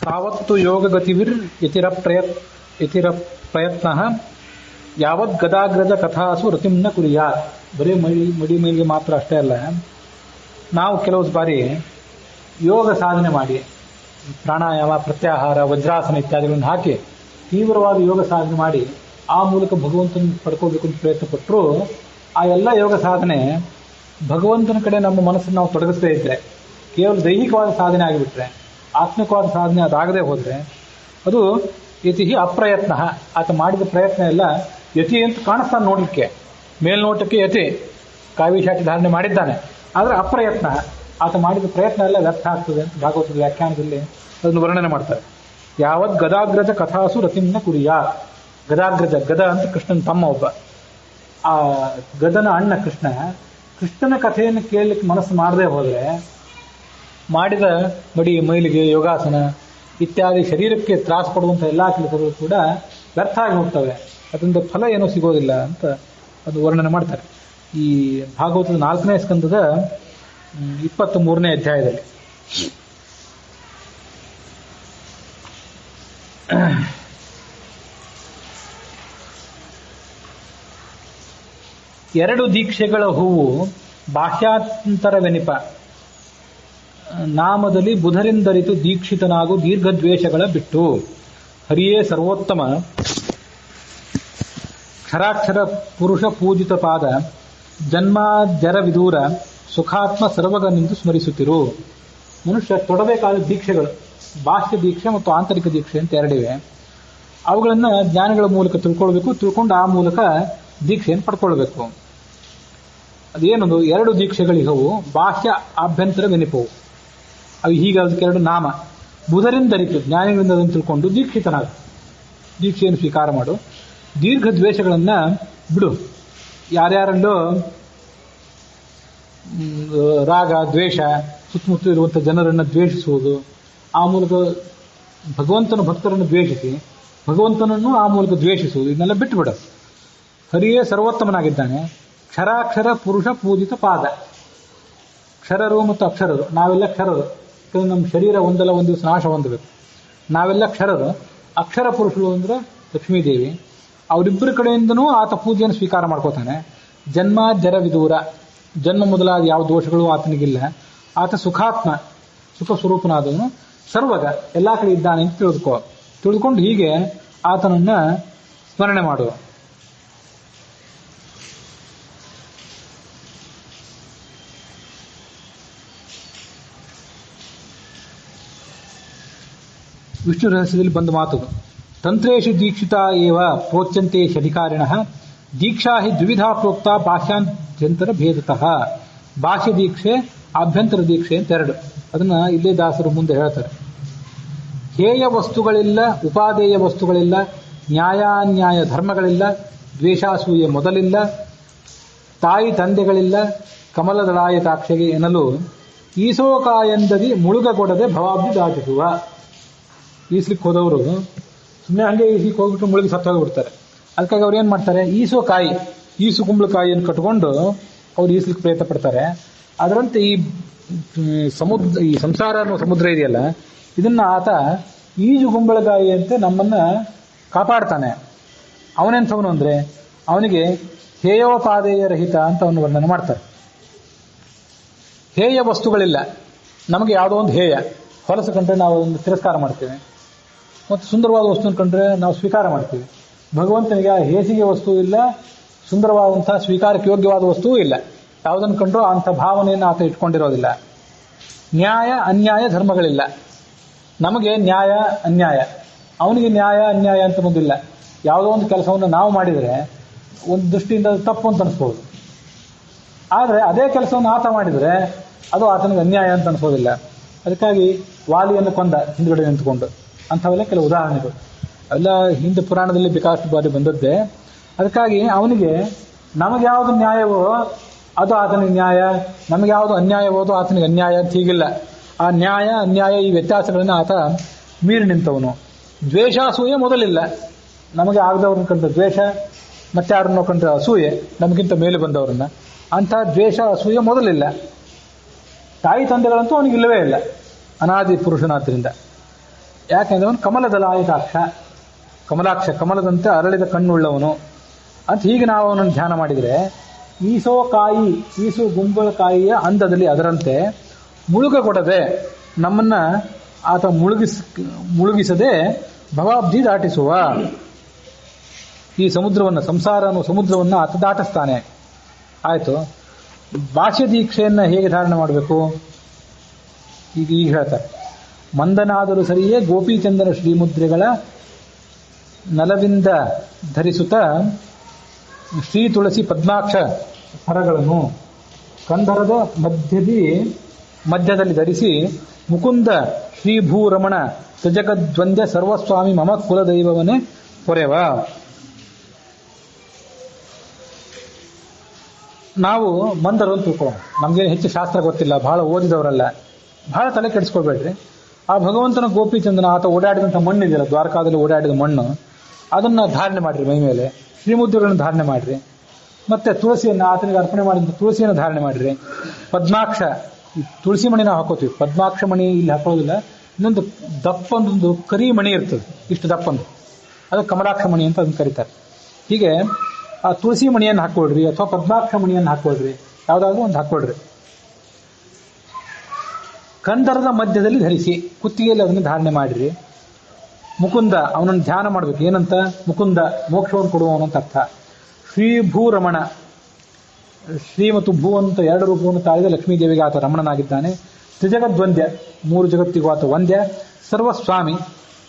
ತಾವತ್ತು ಯೋಗಗತಿವಿರ್ ಯತಿರ ಪ್ರಯತ್ನ ಯಾವತ್ ಗದಾಗ್ರಜ ಕಥಾಸು ರತಿಮ್ನ ಕುರಿಯಾ. ಬರೀ ಮಡಿ ಮೇಲಿಗೆ ಮಾತ್ರ ಅಷ್ಟೇ ಅಲ್ಲ, ನಾವು ಕೆಲವು ಬಾರಿ ಯೋಗ ಸಾಧನೆ ಮಾಡಿ ಪ್ರಾಣಾಯಾಮ ಪ್ರತ್ಯಾಹಾರ ವಜ್ರಾಸನ ಇತ್ಯಾದಿಗಳನ್ನು ಹಾಕಿ ತೀವ್ರವಾದ ಯೋಗ ಸಾಧನೆ ಮಾಡಿ ಆ ಮೂಲಕ ಭಗವಂತನ ಪಡ್ಕೋಬೇಕು ಅಂತ ಪ್ರಯತ್ನ ಪಟ್ಟರು ಆ ಎಲ್ಲ ಯೋಗ ಸಾಧನೆ ಭಗವಂತನ ಕಡೆ ನಮ್ಮ ಮನಸ್ಸನ್ನು ನಾವು ತೊಡಗಿಸದೇ ಇದ್ರೆ, ಕೇವಲ ದೈಹಿಕವಾದ ಸಾಧನೆ ಆಗಿಬಿಟ್ರೆ, ಆತ್ಮಿಕವಾದ ಸಾಧನೆ ಅದಾಗದೆ ಹೋದ್ರೆ ಅದು ಯತಿ ಅಪ್ರಯತ್ನ. ಆತ ಮಾಡಿದ ಪ್ರಯತ್ನ ಎಲ್ಲ ಯತಿ ಅಂತ ಕಾಣಿಸ್ತಾನೆ ನೋಡ್ಲಿಕ್ಕೆ, ಮೇಲ್ನೋಟಕ್ಕೆ ಯತಿ ಕಾವಿಶಾಟಿ ಧಾರಣೆ ಮಾಡಿದ್ದಾನೆ, ಆದರೆ ಅಪ್ರಯತ್ನ, ಆತ ಮಾಡಿದ ಪ್ರಯತ್ನ ಎಲ್ಲ ವ್ಯರ್ಥ ಆಗ್ತದೆ ಅಂತ ಭಾಗವತದ ವ್ಯಾಖ್ಯಾನದಲ್ಲಿ ಅದನ್ನು ವರ್ಣನೆ ಮಾಡ್ತಾರೆ. ಯಾವತ್ ಗದಾಗ್ರಜ ಕಥಾಸು ರತಿಮ್ನ ಕುರಿಯ. ಗದಾಗ್ರಜ, ಗದ ಅಂತ ಕೃಷ್ಣನ ತಮ್ಮ ಒಬ್ಬ. ಆ ಗದನ ಅಣ್ಣ ಕೃಷ್ಣನ ಕಥೆಯನ್ನು ಕೇಳಲಿಕ್ಕೆ ಮನಸ್ಸು ಮಾಡದೆ ಹೋದ್ರೆ ಮಾಡಿದ ಮಡಿ ಮೈಲಿಗೆ ಯೋಗಾಸನ ಇತ್ಯಾದಿ ಶರೀರಕ್ಕೆ ತ್ರಾಸ ಪಡುವಂಥ ಎಲ್ಲ ಕೆಲಸಗಳು ಕೂಡ ವ್ಯರ್ಥ ಆಗಿ ಹೋಗ್ತವೆ, ಅದರಿಂದ ಫಲ ಏನೂ ಸಿಗೋದಿಲ್ಲ ಅಂತ ಅದು ವರ್ಣನೆ ಮಾಡ್ತಾರೆ. ಈ ಭಾಗವತದ 4ನೇ ಸ್ಕಂದದ 23ನೇ ಅಧ್ಯಾಯದಲ್ಲಿ. ಎರಡು ದೀಕ್ಷೆಗಳ ಹೂವು ಬಾಹ್ಯಾಂತರವೆನಿಪ ನಾಮದಲ್ಲಿ ಬುಧರಿಂದರಿತು ದೀಕ್ಷಿತನಾಗು ದೀರ್ಘದ್ವೇಷಗಳ ಬಿಟ್ಟು ಹರಿಯೇ ಸರ್ವೋತ್ತಮ ಕ್ಷರಾಕ್ಷರ ಪುರುಷ ಪೂಜಿತ ಪಾದ ಜನ್ಮಾದ್ಯರ ವಿದೂರ ಸುಖಾತ್ಮ ಸರ್ವಗನೆಂದು ಸ್ಮರಿಸುತ್ತಿರು. ಮನುಷ್ಯ ತೊಡಬೇಕಾದ ದೀಕ್ಷೆಗಳು ಬಾಹ್ಯ ದೀಕ್ಷೆ ಮತ್ತು ಆಂತರಿಕ ದೀಕ್ಷೆ ಅಂತ ಎರಡಿವೆ. ಅವುಗಳನ್ನು ಜ್ಞಾನಿಗಳ ಮೂಲಕ ತಿಳ್ಕೊಂಡು ಆ ಮೂಲಕ ದೀಕ್ಷೆಯನ್ನು ಪಡ್ಕೊಳ್ಬೇಕು. ಅದೇನೊಂದು ಎರಡು ದೀಕ್ಷೆಗಳಿಗವು ಬಾಹ್ಯ ಆಭ್ಯಂತರ ವಿನಿಪವು. ಅವು ಹೀಗೆ ಅದಕ್ಕೆರಡು ನಾಮ. ಬುಧರಿಂದ ಅರಿತು ಜ್ಞಾನಿಗಳಿಂದ ಅದನ್ನು ತಿಳ್ಕೊಂಡು ದೀಕ್ಷಿತನಾಗ ದೀಕ್ಷೆಯನ್ನು ಸ್ವೀಕಾರ ಮಾಡು. ದೀರ್ಘ ದ್ವೇಷಗಳನ್ನ ಬಿಡು. ಯಾರ್ಯಾರಲ್ಲೋ ರಾಗ ದ್ವೇಷ ಸುತ್ತಮುತ್ತ ಇರುವಂಥ ಜನರನ್ನು ದ್ವೇಷಿಸುವುದು, ಆ ಮೂಲಕ ಭಗವಂತನ ಭಕ್ತರನ್ನು ದ್ವೇಷಿಸಿ ಭಗವಂತನನ್ನು ಆ ಮೂಲಕ ದ್ವೇಷಿಸುವುದು, ಇದನ್ನೆಲ್ಲ ಬಿಟ್ಟುಬಿಡ. ಹರಿಯೇ ಸರ್ವೋತ್ತಮನಾಗಿದ್ದಾನೆ. ಕ್ಷರಾಕ್ಷರ ಪುರುಷ ಪೂಜಿತ ಪಾದ. ಕ್ಷರರು ಮತ್ತು ಅಕ್ಷರರು, ನಾವೆಲ್ಲ ಕ್ಷರರು. ನಮ್ಮ ಶರೀರ ಒಂದಲ್ಲ ಒಂದು ದಿವಸ ನಾಶ ಹೊಂದಬೇಕು. ನಾವೆಲ್ಲ ಕ್ಷರರು. ಅಕ್ಷರ ಪುರುಷರು ಅಂದ್ರೆ ಲಕ್ಷ್ಮೀದೇವಿ. ಅವರಿಬ್ಬರ ಕಡೆಯಿಂದನೂ ಆತ ಪೂಜೆಯನ್ನು ಸ್ವೀಕಾರ ಮಾಡ್ಕೋತಾನೆ. ಜನ್ಮ ಜರ ವಿದೂರ, ಜನ್ಮ ಮೊದಲಾದ ಯಾವ ದೋಷಗಳು ಆತನಿಗಿಲ್ಲ. ಆತ ಸುಖಾತ್ಮ, ಸುಖ ಸ್ವರೂಪನಾದವನು, ಸರ್ವಗ ಎಲ್ಲ ಕಡೆ ಇದ್ದಾನೆ ಅಂತ ತಿಳಿದುಕೊಂಡು ಹೀಗೆ ಆತನನ್ನ ಸ್ಮರಣೆ ಮಾಡುವ. ವಿಷ್ಣು ರಹಸ್ಯದಲ್ಲಿ ಬಂದ ಮಾತುಗಳು. ತಂತ್ರೇಶು ದೀಕ್ಷಿತ ಏವ ಪ್ರೋಚ್ಯಂತೆ ಶಧಿಕಾರಿಣಃ ದೀಕ್ಷಾ ಹಿ ದ್ವಿಧಾ ಪ್ರೋಕ್ತ ಬಾಹ್ಯಾಂತ್ಯಂತರ ಭೇದತಃ. ಬಾಹ್ಯ ದೀಕ್ಷೆ ಆಭ್ಯಂತರ ದೀಕ್ಷೆ ಅಂತ ಎರಡು. ಅದನ್ನ ಇಲ್ಲೇ ದಾಸರು ಮುಂದೆ ಹೇಳ್ತಾರೆ. ಹೇಯ ವಸ್ತುಗಳಿಲ್ಲ, ಉಪಾದೇಯ ವಸ್ತುಗಳಿಲ್ಲ, ನ್ಯಾಯಾನ್ಯಾಯ ಧರ್ಮಗಳಿಲ್ಲ, ದ್ವೇಷಾಸೂಯೆ ಮೊದಲಿಲ್ಲ, ತಾಯಿ ತಂದೆಗಳಿಲ್ಲ, ಕಮಲದಳಾಯತಾಕ್ಷೆಗೆ ಎನ್ನಲು ಈಸೋಕಾಯಂದದಿ ಮುಳುಗಗೊಡದೆ ಭವಾಬ್ದಿ ದಾಟಿಸುವ. ಈಸ್ಲಿಕ್ಕೆ ಹೋದವರು ಸುಮ್ಮನೆ ಹಂಗೆ ಈಸ್ಲಿಕ್ಕೆ ಹೋಗ್ಬಿಟ್ಟು ಮುಳುಗಿ ಸತ್ತೋಗ್ಬಿಡ್ತಾರೆ. ಅದಕ್ಕಾಗಿ ಅವ್ರು ಏನ್ ಮಾಡ್ತಾರೆ, ಈಸು ಕುಂಬಳಕಾಯಿಯನ್ನು ಕಟ್ಕೊಂಡು ಅವ್ರು ಈಸ್ಲಿಕ್ಕೆ ಪ್ರಯತ್ನ ಪಡ್ತಾರೆ. ಅದರಂತೆ ಈ ಸಂಸಾರ ಅನ್ನೋ ಸಮುದ್ರ ಇದೆಯಲ್ಲ, ಇದನ್ನ ಆತ ಈಜು ಕುಂಬಳಕಾಯಿ ಅಂತ ನಮ್ಮನ್ನ ಕಾಪಾಡ್ತಾನೆ. ಅವನೆಂಥವನು ಅಂದ್ರೆ ಅವನಿಗೆ ಹೇಯೋಪಾದೇಯ ರಹಿತ ಅಂತ ಅವನು ವರ್ಣನೆ ಮಾಡ್ತಾರೆ. ಹೇಯ ವಸ್ತುಗಳಿಲ್ಲ. ನಮಗೆ ಯಾವುದೋ ಒಂದು ಹೇಯ ಹೊಲಸು ಕಂಡ್ರೆ ನಾವು ಒಂದು ತಿರಸ್ಕಾರ ಮಾಡ್ತೇವೆ, ಮತ್ತು ಸುಂದರವಾದ ವಸ್ತುವನ್ನು ಕಂಡ್ರೆ ನಾವು ಸ್ವೀಕಾರ ಮಾಡ್ತೀವಿ. ಭಗವಂತನಿಗೆ ಆ ಹೇಸಿಗೆ ವಸ್ತು ಇಲ್ಲ, ಸುಂದರವಾದಂತಹ ಸ್ವೀಕಾರಕ್ಕೆ ಯೋಗ್ಯವಾದ ವಸ್ತುವೂ ಇಲ್ಲ. ಯಾವುದನ್ನು ಕಂಡ್ರೂ ಅಂಥ ಭಾವನೆಯನ್ನು ಆತ ಇಟ್ಕೊಂಡಿರೋದಿಲ್ಲ. ನ್ಯಾಯ ಅನ್ಯಾಯ ಧರ್ಮಗಳಿಲ್ಲ. ನಮಗೆ ನ್ಯಾಯ ಅನ್ಯಾಯ, ಅವನಿಗೆ ನ್ಯಾಯ ಅನ್ಯಾಯ ಅಂತ ಬಂದಿಲ್ಲ. ಯಾವುದೋ ಒಂದು ಕೆಲಸವನ್ನು ನಾವು ಮಾಡಿದರೆ ಒಂದು ದೃಷ್ಟಿಯಿಂದ ತಪ್ಪು ಅಂತ ಅನಿಸ್ಬೋದು, ಆದರೆ ಅದೇ ಕೆಲಸವನ್ನು ಆತ ಮಾಡಿದರೆ ಅದು ಆತನಿಗೆ ಅನ್ಯಾಯ ಅಂತ ಅನಿಸೋದಿಲ್ಲ. ಅದಕ್ಕಾಗಿ ವಾಲಿಯನ್ನು ಕೊಂದ ಹಿಂದುಗಡೆ ನಿಂತುಕೊಂಡು, ಅಂಥವೆಲ್ಲ ಕೆಲವು ಉದಾಹರಣೆಗಳು ಎಲ್ಲ ಹಿಂದೆ ಪುರಾಣದಲ್ಲಿ ಬೇಕಾಷ್ಟು ಬಾರಿ ಬಂದದ್ದೇ. ಅದಕ್ಕಾಗಿ ಅವನಿಗೆ ನಮಗೆ ಯಾವುದು ನ್ಯಾಯವೋ ಅದು ಆತನಿಗೆ ನ್ಯಾಯ, ನಮಗೆ ಯಾವುದು ಅನ್ಯಾಯವೋದು ಆತನಿಗೆ ಅನ್ಯಾಯ ಅಂತ ಹೀಗಿಲ್ಲ. ಆ ನ್ಯಾಯ ಅನ್ಯಾಯ ಈ ವ್ಯತ್ಯಾಸಗಳನ್ನು ಆತ ಮೀರಿ ನಿಂತವನು. ದ್ವೇಷಾಸೂಯೆ ಮೊದಲಿಲ್ಲ. ನಮಗೆ ಆಗದವ್ರನ್ನ ಕಂಡ್ರೆ ದ್ವೇಷ, ಮತ್ತೆ ಯಾರನ್ನೋ ಕಂಡ್ರೆ ಅಸೂಯೆ, ನಮಗಿಂತ ಮೇಲೆ ಬಂದವ್ರನ್ನ. ಅಂಥ ದ್ವೇಷ ಅಸೂಯೆ ಮೊದಲಿಲ್ಲ. ತಾಯಿ ತಂದೆಗಳಂತೂ ಅವನಿಗೆ ಇಲ್ಲವೇ ಇಲ್ಲ, ಅನಾದಿ ಪುರುಷನಾದ್ರಿಂದ. ಯಾಕೆಂದ್ರೆ ಅವನು ಕಮಲದಲಾಯತಾಕ್ಷ, ಕಮಲಾಕ್ಷ, ಕಮಲದಂತೆ ಅರಳಿದ ಕಣ್ಣುಳ್ಳವನು ಅಂತ ಹೀಗೆ ನಾವು ಅವನನ್ನು ಧ್ಯಾನ ಮಾಡಿದರೆ, ಈಸು ಗುಂಬಳಕಾಯಿಯ ಅಂದದಲ್ಲಿ ಅದರಂತೆ ಮುಳುಗಗೊಡದೆ ನಮ್ಮನ್ನ ಆತ ಮುಳುಗಿಸದೆ ಭವಾಬ್ಧಿ ದಾಟಿಸುವ. ಈ ಸಮುದ್ರವನ್ನು, ಸಂಸಾರ ಅನ್ನೋ ಸಮುದ್ರವನ್ನು ಆತ ದಾಟಿಸ್ತಾನೆ. ಆಯ್ತು. ಬಾಹ್ಯ ದೀಕ್ಷೆಯನ್ನ ಹೇಗೆ ಧಾರಣೆ ಮಾಡಬೇಕು ಈಗ ಹೇಳ್ತಾರೆ. ಮಂದನಾದರೂ ಸರಿಯೇ ಗೋಪೀಚಂದನ ಶ್ರೀಮುದ್ರೆಗಳ ನಲವಿಂದ ಧರಿಸುತ್ತ ಶ್ರೀ ತುಳಸಿ ಪದ್ಮಾಕ್ಷ ಹರಗಳನ್ನು ಕಂಧರದ ಮಧ್ಯದಲ್ಲಿ ಧರಿಸಿ ಮುಕುಂದ ಶ್ರೀಭೂರಮಣ ಸಜಗದ್ವಂದ್ಯ ಸರ್ವಸ್ವಾಮಿ ಮಮ ಕುಲದೈವವನೇ ಪೊರೆವ. ನಾವು ಮಂದರು ಅಂತ ತಿಳ್ಕೊಳ್ಳೋಣ. ನಮ್ಗೇನು ಹೆಚ್ಚು ಶಾಸ್ತ್ರ ಗೊತ್ತಿಲ್ಲ, ಬಹಳ ಓದಿದವರಲ್ಲ, ಬಹಳ ತಲೆ ಕೆಡಿಸ್ಕೊಳ್ಬೇಡ್ರಿ. ಆ ಭಗವಂತನ ಗೋಪಿಚಂದನ ಆತ ಓಡಾಡಿದಂಥ ಮಣ್ಣು ಇದೆಯಲ್ಲ, ದ್ವಾರಕಾದಲ್ಲಿ ಓಡಾಡಿದ ಮಣ್ಣು, ಅದನ್ನ ಧಾರಣೆ ಮಾಡ್ರಿ. ಮೈ ಮೇಲೆ ಶ್ರೀಮುದ್ರೆಗಳನ್ನು ಧಾರಣೆ ಮಾಡ್ರಿ. ಮತ್ತೆ ತುಳಸಿಯನ್ನು, ಆತನಿಗೆ ಅರ್ಪಣೆ ಮಾಡಿದಂಥ ತುಳಸಿಯನ್ನು ಧಾರಣೆ ಮಾಡ್ರಿ. ಪದ್ಮಾಕ್ಷ ಈ ತುಳಸಿ ಮಣಿ ನಾವು ಹಾಕೋತೀವಿ, ಪದ್ಮಾಕ್ಷ ಮಣಿ ಇಲ್ಲಿ ಹಾಕೋದಿಲ್ಲ. ಇನ್ನೊಂದು ದಪ್ಪೊಂದೊಂದು ಕರಿ ಮಣಿ ಇರ್ತದೆ, ಇಷ್ಟು ದಪ್ಪಂದು, ಅದು ಕಮಲಾಕ್ಷ ಮಣಿ ಅಂತ ಅದನ್ನ ಕರೀತಾರೆ. ಹೀಗೆ ಆ ತುಳಸಿ ಮಣಿಯನ್ನು ಹಾಕೊಳ್ರಿ ಅಥವಾ ಪದ್ಮಾಕ್ಷ ಮಣಿಯನ್ನು ಹಾಕೊಳ್ರಿ, ಯಾವ್ದಾದ್ರು ಒಂದು ಹಾಕೊಳ್ರಿ. ಕಂದರದ ಮಧ್ಯದಲ್ಲಿ ಧರಿಸಿ, ಕುತ್ತಿಗೆಯಲ್ಲಿ ಅದನ್ನು ಧಾರಣೆ ಮಾಡಿರಿ. ಮುಕುಂದ, ಅವನನ್ನು ಧ್ಯಾನ ಮಾಡ್ಬೇಕು. ಏನಂತ? ಮುಕುಂದ, ಮೋಕ್ಷವನ್ನು ಕೊಡುವವನು ಅಂತ ಅರ್ಥ. ಶ್ರೀ ಭೂ ರಮಣ, ಶ್ರೀ ಮತ್ತು ಭೂ ಅಂತ ಎರಡು ರೂಪವನ್ನು ತಾಳಿದ ಲಕ್ಷ್ಮೀದೇವಿಗೆ ಆತ ರಮಣನಾಗಿದ್ದಾನೆ. ತ್ರಿಜಗದ್ವಂದ್ಯ, ಮೂರು ಜಗತ್ತಿಗೂ ಆತ ವಂದ್ಯ. ಸರ್ವಸ್ವಾಮಿ,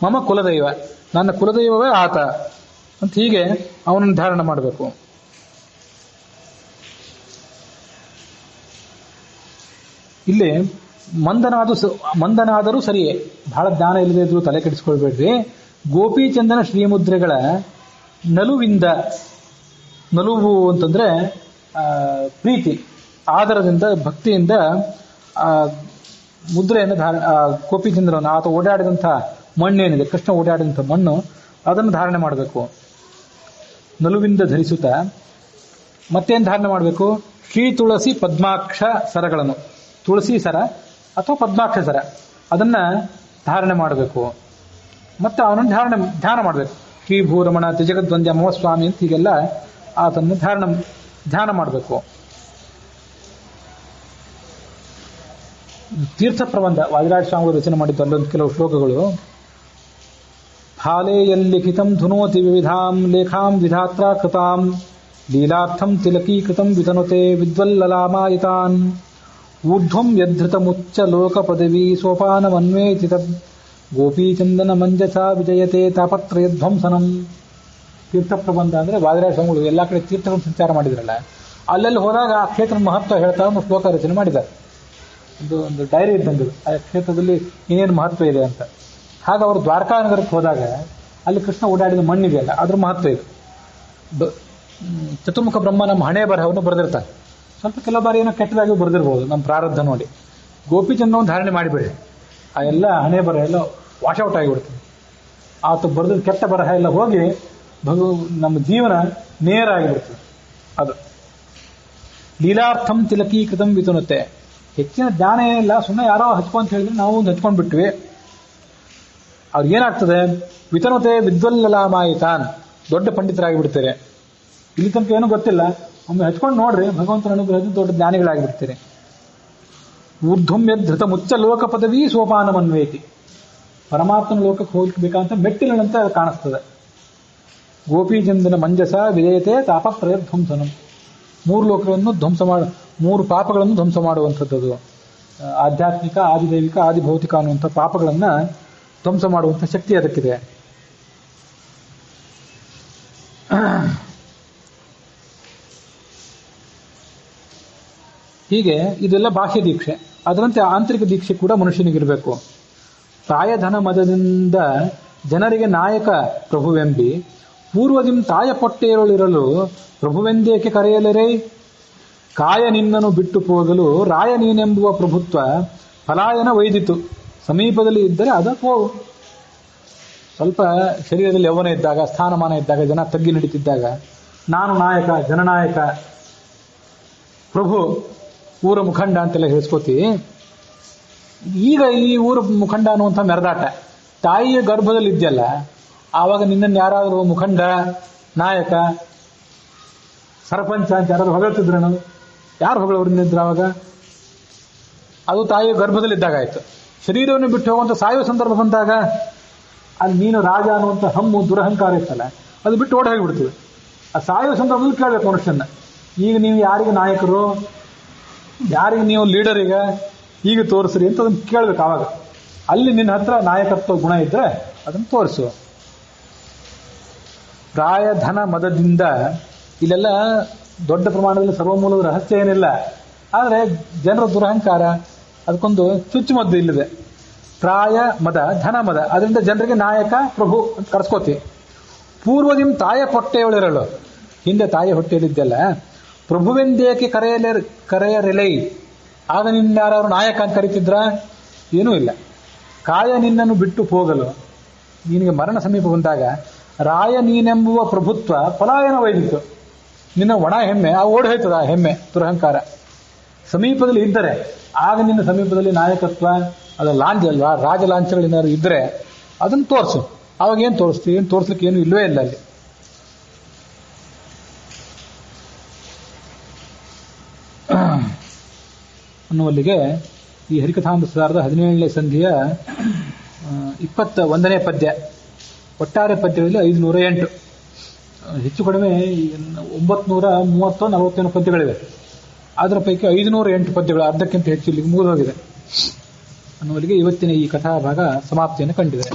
ಮಮ ಕುಲದೈವ, ನನ್ನ ಕುಲದೈವವೇ ಆತ ಅಂತ ಹೀಗೆ ಅವನನ್ನು ಧಾರಣ ಮಾಡಬೇಕು. ಇಲ್ಲಿ ಮಂದನಾದರೂ ಸರಿಯೇ, ಬಹಳ ಜ್ಞಾನ ಇಲ್ಲದೆ ಇದ್ರು ತಲೆ ಕೆಡಿಸ್ಕೊಳ್ಬೇಡ್ರಿ. ಗೋಪಿಚಂದನ ಶ್ರೀಮುದ್ರೆಗಳ ನಲುವಿಂದ, ನಲುವು ಅಂತಂದ್ರೆ ಪ್ರೀತಿ, ಆದರದಿಂದ, ಭಕ್ತಿಯಿಂದ ಮುದ್ರೆಯನ್ನು ಗೋಪಿಚಂದ್ರನ ಆತ ಓಡಾಡಿದಂಥ ಮಣ್ಣೇನಿದೆ, ಕೃಷ್ಣ ಓಡಾಡಿದಂಥ ಮಣ್ಣು, ಅದನ್ನು ಧಾರಣೆ ಮಾಡಬೇಕು. ನಲುವಿಂದ ಧರಿಸುತ್ತಾ ಮತ್ತೇನು ಧಾರಣೆ ಮಾಡಬೇಕು? ಶ್ರೀ ತುಳಸಿ ಪದ್ಮಾಕ್ಷ ಸರಗಳನ್ನು, ತುಳಸಿ ಸರ ಅಥವಾ ಪದ್ಮಾಕ್ಷ ಸರ, ಅದನ್ನ ಧಾರಣೆ ಮಾಡಬೇಕು. ಮತ್ತೆ ಅವನನ್ನು ಧ್ಯಾನ ಮಾಡಬೇಕು. ಶ್ರೀ ಭೂರಮಣ ತ್ರಿಜಗದ್ವಂದ್ಯ ಮಮಸ್ವಾಮಿ ಅಂತ ಹೀಗೆಲ್ಲ ಆತನ್ನು ಧ್ಯಾನ ಮಾಡಬೇಕು. ತೀರ್ಥ ಪ್ರಬಂಧ ವಾದಿರಾಜ ಸ್ವಾಮಿಗಳು ರಚನೆ ಮಾಡಿದ್ದು ಅಲ್ಲೊಂದು ಕೆಲವು ಶ್ಲೋಕಗಳು. ಫಾಲೆಯಲ್ಲಿಖಿತಂ ಧುನೋತಿ ವಿವಿಧಾಂ ಲೇಖಾಂ ವಿಧಾತ್ರ ಕೃತಾಂ ಲೀಲಾರ್ಥಂ ತಿಲಕೀಕೃತಂ ವಿತನುತೆ ವಿದ್ವಲ್ಲಲಾಮಾಯಿತಾನ್ ಊರ್ಧ್ವಂ ಯದ್ಧೃತಮುಚ್ಚ ಲೋಕ ಪದವಿ ಸೋಪಾನಮನ್ವೇತಿ ತದ್ ಗೋಪೀಚಂದನ ಮಂಜಸ ವಿಜಯತೆ ತಾಪತ್ರಯಧ್ವಂಸನಂ. ತೀರ್ಥ ಪ್ರಬಂಧ ಅಂದ್ರೆ ವಾದಿರಾಜ ಸ್ವಾಮಿಗಳು ಎಲ್ಲ ಕಡೆ ತೀರ್ಥಗಳನ್ನು ಸಂಚಾರ ಮಾಡಿದ್ರಲ್ಲ, ಅಲ್ಲೆಲ್ಲಿ ಹೋದಾಗ ಆ ಕ್ಷೇತ್ರದ ಮಹತ್ವ ಹೇಳ್ತಾ ಒಂದು ಶ್ಲೋಕ ರಚನೆ ಮಾಡಿದ್ದಾರೆ. ಒಂದು ಡೈರಿ ಇದ್ದಂಗೆ ಆ ಕ್ಷೇತ್ರದಲ್ಲಿ ಏನೇನು ಮಹತ್ವ ಇದೆ ಅಂತ. ಹಾಗೆ ಅವರು ದ್ವಾರಕಾ ನಗರಕ್ಕೆ ಹೋದಾಗ ಅಲ್ಲಿ ಕೃಷ್ಣ ಓಡಾಡಿದ ಮಣ್ಣಿದೆಯಲ್ಲ, ಅದ್ರ ಮಹತ್ವ ಇದೆ. ಚತುರ್ಮುಖ ಬ್ರಹ್ಮ ನಮ್ಮ ಹಣೆ ಬರಹವನ್ನು ಬರೆದಿರ್ತಾರೆ. ಸ್ವಲ್ಪ ಕೆಲವು ಬಾರಿ ಏನೋ ಕೆಟ್ಟದಾಗಿ ಬರೆದಿರ್ಬೋದು, ನಮ್ಮ ಪ್ರಾರಬ್ಧ ನೋಡಿ. ಗೋಪಿಚಂದ್ರವನ್ನು ಧಾರಣೆ ಮಾಡಿಬಿಡಿ, ಆ ಎಲ್ಲ ಹಣೆ ಬರಹ ಎಲ್ಲ ವಾಶೌಟ್ ಆಗಿಬಿಡ್ತದೆ. ಆತ ಬರೆದ ಕೆಟ್ಟ ಬರಹ ಎಲ್ಲ ಹೋಗಿ ನಮ್ಮ ಜೀವನ ನೇರ ಆಗಿಬಿಡ್ತದೆ. ಅದು ಲೀಲಾರ್ಥಂ ತಿಲಕೀಕೃತಂ ವಿತನುತ್ತೆ. ಹೆಚ್ಚಿನ ಜ್ಞಾನ ಏನಿಲ್ಲ, ಸುಮ್ಮನೆ ಯಾರೋ ಹಚ್ಕೊಂತ ಹೇಳಿದ್ರೆ ನಾವು ಒಂದು ಹಚ್ಕೊಂಡು ಬಿಟ್ವಿ. ಅವ್ರಿಗೆ ಏನಾಗ್ತದೆ? ವಿತನುತೆ ವಿದ್ವಲ್ಲಲಾಮಾಯಿತಾನ್, ದೊಡ್ಡ ಪಂಡಿತರಾಗಿ ಬಿಡ್ತಾರೆ. ಇಲ್ಲಿ ತನಕ ಏನೂ ಗೊತ್ತಿಲ್ಲ, ಒಮ್ಮೆ ಹಚ್ಕೊಂಡು ನೋಡ್ರಿ, ಭಗವಂತನ ಅನುಗ್ರಹದಿಂದ ದೊಡ್ಡ ಜ್ಞಾನಿಗಳಾಗಿಬಿಡ್ತೀರಿ. ಊರ್ಧ್ವಂ ಯದ್ಧೃತ ಮುಚ್ಚ ಲೋಕ ಪದವಿ ಸೋಪಾನಮನ್ವೇತಿ, ಪರಮಾತ್ಮನ ಲೋಕಕ್ಕೆ ಹೋಗ್ಬೇಕಂತ ಮೆಟ್ಟಿಲಂತೆ ಕಾಣಿಸ್ತದೆ. ಗೋಪೀಚಂದನ ಮಂಜಸ ವಿಜಯತೆ ತಾಪತ್ರಯಧ್ವಂಸನಂ, ಮೂರು ಲೋಕಗಳನ್ನು ಧ್ವಂಸ ಮೂರು ಪಾಪಗಳನ್ನು ಧ್ವಂಸ ಮಾಡುವಂಥದ್ದು. ಆಧ್ಯಾತ್ಮಿಕ, ಆದಿದೈವಿಕ, ಆದಿಭೌತಿಕ ಅನ್ನುವಂಥ ಪಾಪಗಳನ್ನು ಧ್ವಂಸ ಮಾಡುವಂಥ ಶಕ್ತಿ ಅದಕ್ಕಿದೆ. ಹೀಗೆ ಇದೆಲ್ಲ ಬಾಹ್ಯ ದೀಕ್ಷೆ. ಅದರಂತೆ ಆಂತರಿಕ ದೀಕ್ಷೆ ಕೂಡ ಮನುಷ್ಯನಿಗಿರಬೇಕು. ತಾಯಧನ ಮದದಿಂದ ಜನರಿಗೆ ನಾಯಕ ಪ್ರಭುವೆಂಬಿ ಪೂರ್ವದಿಂ ತಾಯ ಪೊಟ್ಟೆಯರೊಳಿರಲು ಪ್ರಭುವೆಂದೇಕೆ ಕರೆಯಲರೇ. ಕಾಯ ನಿನ್ನನು ಬಿಟ್ಟು ಹೋಗಲು ರಾಯ ನೀನೆಂಬುವ ಪ್ರಭುತ್ವ ಪಲಾಯನ ವೈದಿತು. ಸಮೀಪದಲ್ಲಿ ಇದ್ದರೆ ಅದಕ್ಕೋ ಸ್ವಲ್ಪ ಶರೀರದಲ್ಲಿ ಯೌವನ ಇದ್ದಾಗ, ಸ್ಥಾನಮಾನ ಇದ್ದಾಗ, ಜನ ತಗ್ಗಿ ನಡೀತಿದ್ದಾಗ ನಾನು ನಾಯಕ, ಜನನಾಯಕ, ಪ್ರಭು, ಊರ ಮುಖಂಡ ಅಂತೆಲ್ಲ ಹೇಳಿಸ್ಕೋತಿ. ಈಗ ಈ ಊರ ಮುಖಂಡ ಅನ್ನುವಂಥ ಮೆರದಾಟ. ತಾಯಿಯ ಗರ್ಭದಲ್ಲಿ ಇದೆಯಲ್ಲ, ಆವಾಗ ನಿನ್ನನ್ನು ಯಾರಾದರೂ ಮುಖಂಡ, ನಾಯಕ, ಸರಪಂಚ ಅಂತ ಯಾರಾದ್ರು ಹೊಗಳ್ತಿದ್ರೇನು? ಯಾರು ಹೊಗಳವ್ರನ್ನಿದ್ರು ಆವಾಗ? ಅದು ತಾಯಿಯ ಗರ್ಭದಲ್ಲಿ ಇದ್ದಾಗ ಆಯ್ತು. ಶರೀರವನ್ನು ಬಿಟ್ಟು ಹೋಗುವಂಥ ಸಾಯುವ ಸಂದರ್ಭ ಬಂದಾಗ ಅಲ್ಲಿ ನೀನು ರಾಜ ಅನ್ನುವಂಥ ಹಮ್ಮು, ದುರಹಂಕಾರ ಇತ್ತಲ್ಲ, ಅದು ಬಿಟ್ಟು ಓಡಿ ಹೋಗಿಬಿಡ್ತದೆ. ಆ ಸಾಯುವ ಸಂದರ್ಭದಲ್ಲಿ ಕೇಳಬೇಕು ಮನುಷ್ಯನ, ಈಗ ನೀವು ಯಾರಿಗೆ ನಾಯಕರು, ಯಾರಿಗೆ ನೀವು ಲೀಡರ್, ಈಗ ತೋರಿಸ್ರಿ ಅಂತ ಅದನ್ನು ಕೇಳ್ಬೇಕು. ಆವಾಗ ಅಲ್ಲಿ ನಿನ್ನ ಹತ್ರ ನಾಯಕತ್ವ ಗುಣ ಇದ್ರೆ ಅದನ್ನು ತೋರಿಸು. ಪ್ರಾಯ ಧನ ಮದದಿಂದ ಇಲ್ಲೆಲ್ಲ ದೊಡ್ಡ ಪ್ರಮಾಣದಲ್ಲಿ ಸರ್ವಮೂಲದ ರಹಸ್ಯ ಏನಿಲ್ಲ, ಆದರೆ ಜನರ ದುರಹಂಕಾರ, ಅದಕ್ಕೊಂದು ಚುಚ್ಚುಮದ್ದು ಇಲ್ಲಿದೆ. ಪ್ರಾಯ ಮದ, ಧನ ಮದ, ಅದರಿಂದ ಜನರಿಗೆ ನಾಯಕ, ಪ್ರಭು ಅಂತ ಕರ್ಸ್ಕೋತಿ. ಪೂರ್ವದಿಂ ತಾಯ ಹೊಟ್ಟೆಯೊಳಿರಲು, ಹಿಂದೆ ತಾಯಿ ಹೊಟ್ಟೆಯಲ್ಲಿದ್ದೆಲ್ಲ, ಪ್ರಭುವೆಂದೇಕೆ ಕರೆಯರೆಲೈ, ಆಗ ನಿನ್ನ ಯಾರು ನಾಯಕ ಅಂತ ಕರಿತಿದ್ರ? ಏನೂ ಇಲ್ಲ. ಕಾಯ ನಿನ್ನನ್ನು ಬಿಟ್ಟು ಹೋಗಲು, ನಿನಗೆ ಮರಣ ಸಮೀಪ ಬಂದಾಗ ರಾಯ ನೀನೆಂಬುವ ಪ್ರಭುತ್ವ ಪಲಾಯನ ವೈದಿತ್ತು. ನಿನ್ನ ಒಣ ಹೆಮ್ಮೆ ಆ ಓಡಿ ಹೋಯ್ತದ, ಆ ಹೆಮ್ಮೆ ದುರಹಂಕಾರ. ಸಮೀಪದಲ್ಲಿ ಇದ್ದರೆ, ಆಗ ನಿನ್ನ ಸಮೀಪದಲ್ಲಿ ನಾಯಕತ್ವ ಅದ ಲಾಂಛ ಅಲ್ವಾ, ರಾಜ ಲಾಂಛನಗಳೇನಾದ್ರು ಇದ್ರೆ ಅದನ್ನು ತೋರಿಸು. ಅವಾಗ ಏನು ತೋರಿಸ್ತೀವಿ? ಏನು ತೋರಿಸ್ಲಿಕ್ಕೆ ಏನು ಇಲ್ಲವೇ ಇಲ್ಲ ಅಲ್ಲಿ. ಅನ್ನುವಲ್ಲಿಗೆ ಈ ಹರಿಕಥಾಮೃತಸಾರದ 17ನೇ ಸಂಧಿಯ 21ನೇ ಪದ್ಯ. ಒಟ್ಟಾರೆ ಪದ್ಯಗಳಲ್ಲಿ 508, ಹೆಚ್ಚು ಕಡಿಮೆ 930-40 ಪದ್ಯಗಳಿವೆ. ಅದರ ಪೈಕಿ 508 ಪದ್ಯಗಳು, ಅರ್ಧಕ್ಕಿಂತ ಹೆಚ್ಚು ಇಲ್ಲಿಗೆ ಮುಗಿದೋಗಿದೆ. ಅನ್ನುವಲ್ಲಿಗೆ ಇವತ್ತಿನ ಈ ಕಥಾಭಾಗ ಸಮಾಪ್ತಿಯನ್ನು ಕಂಡಿದೆ.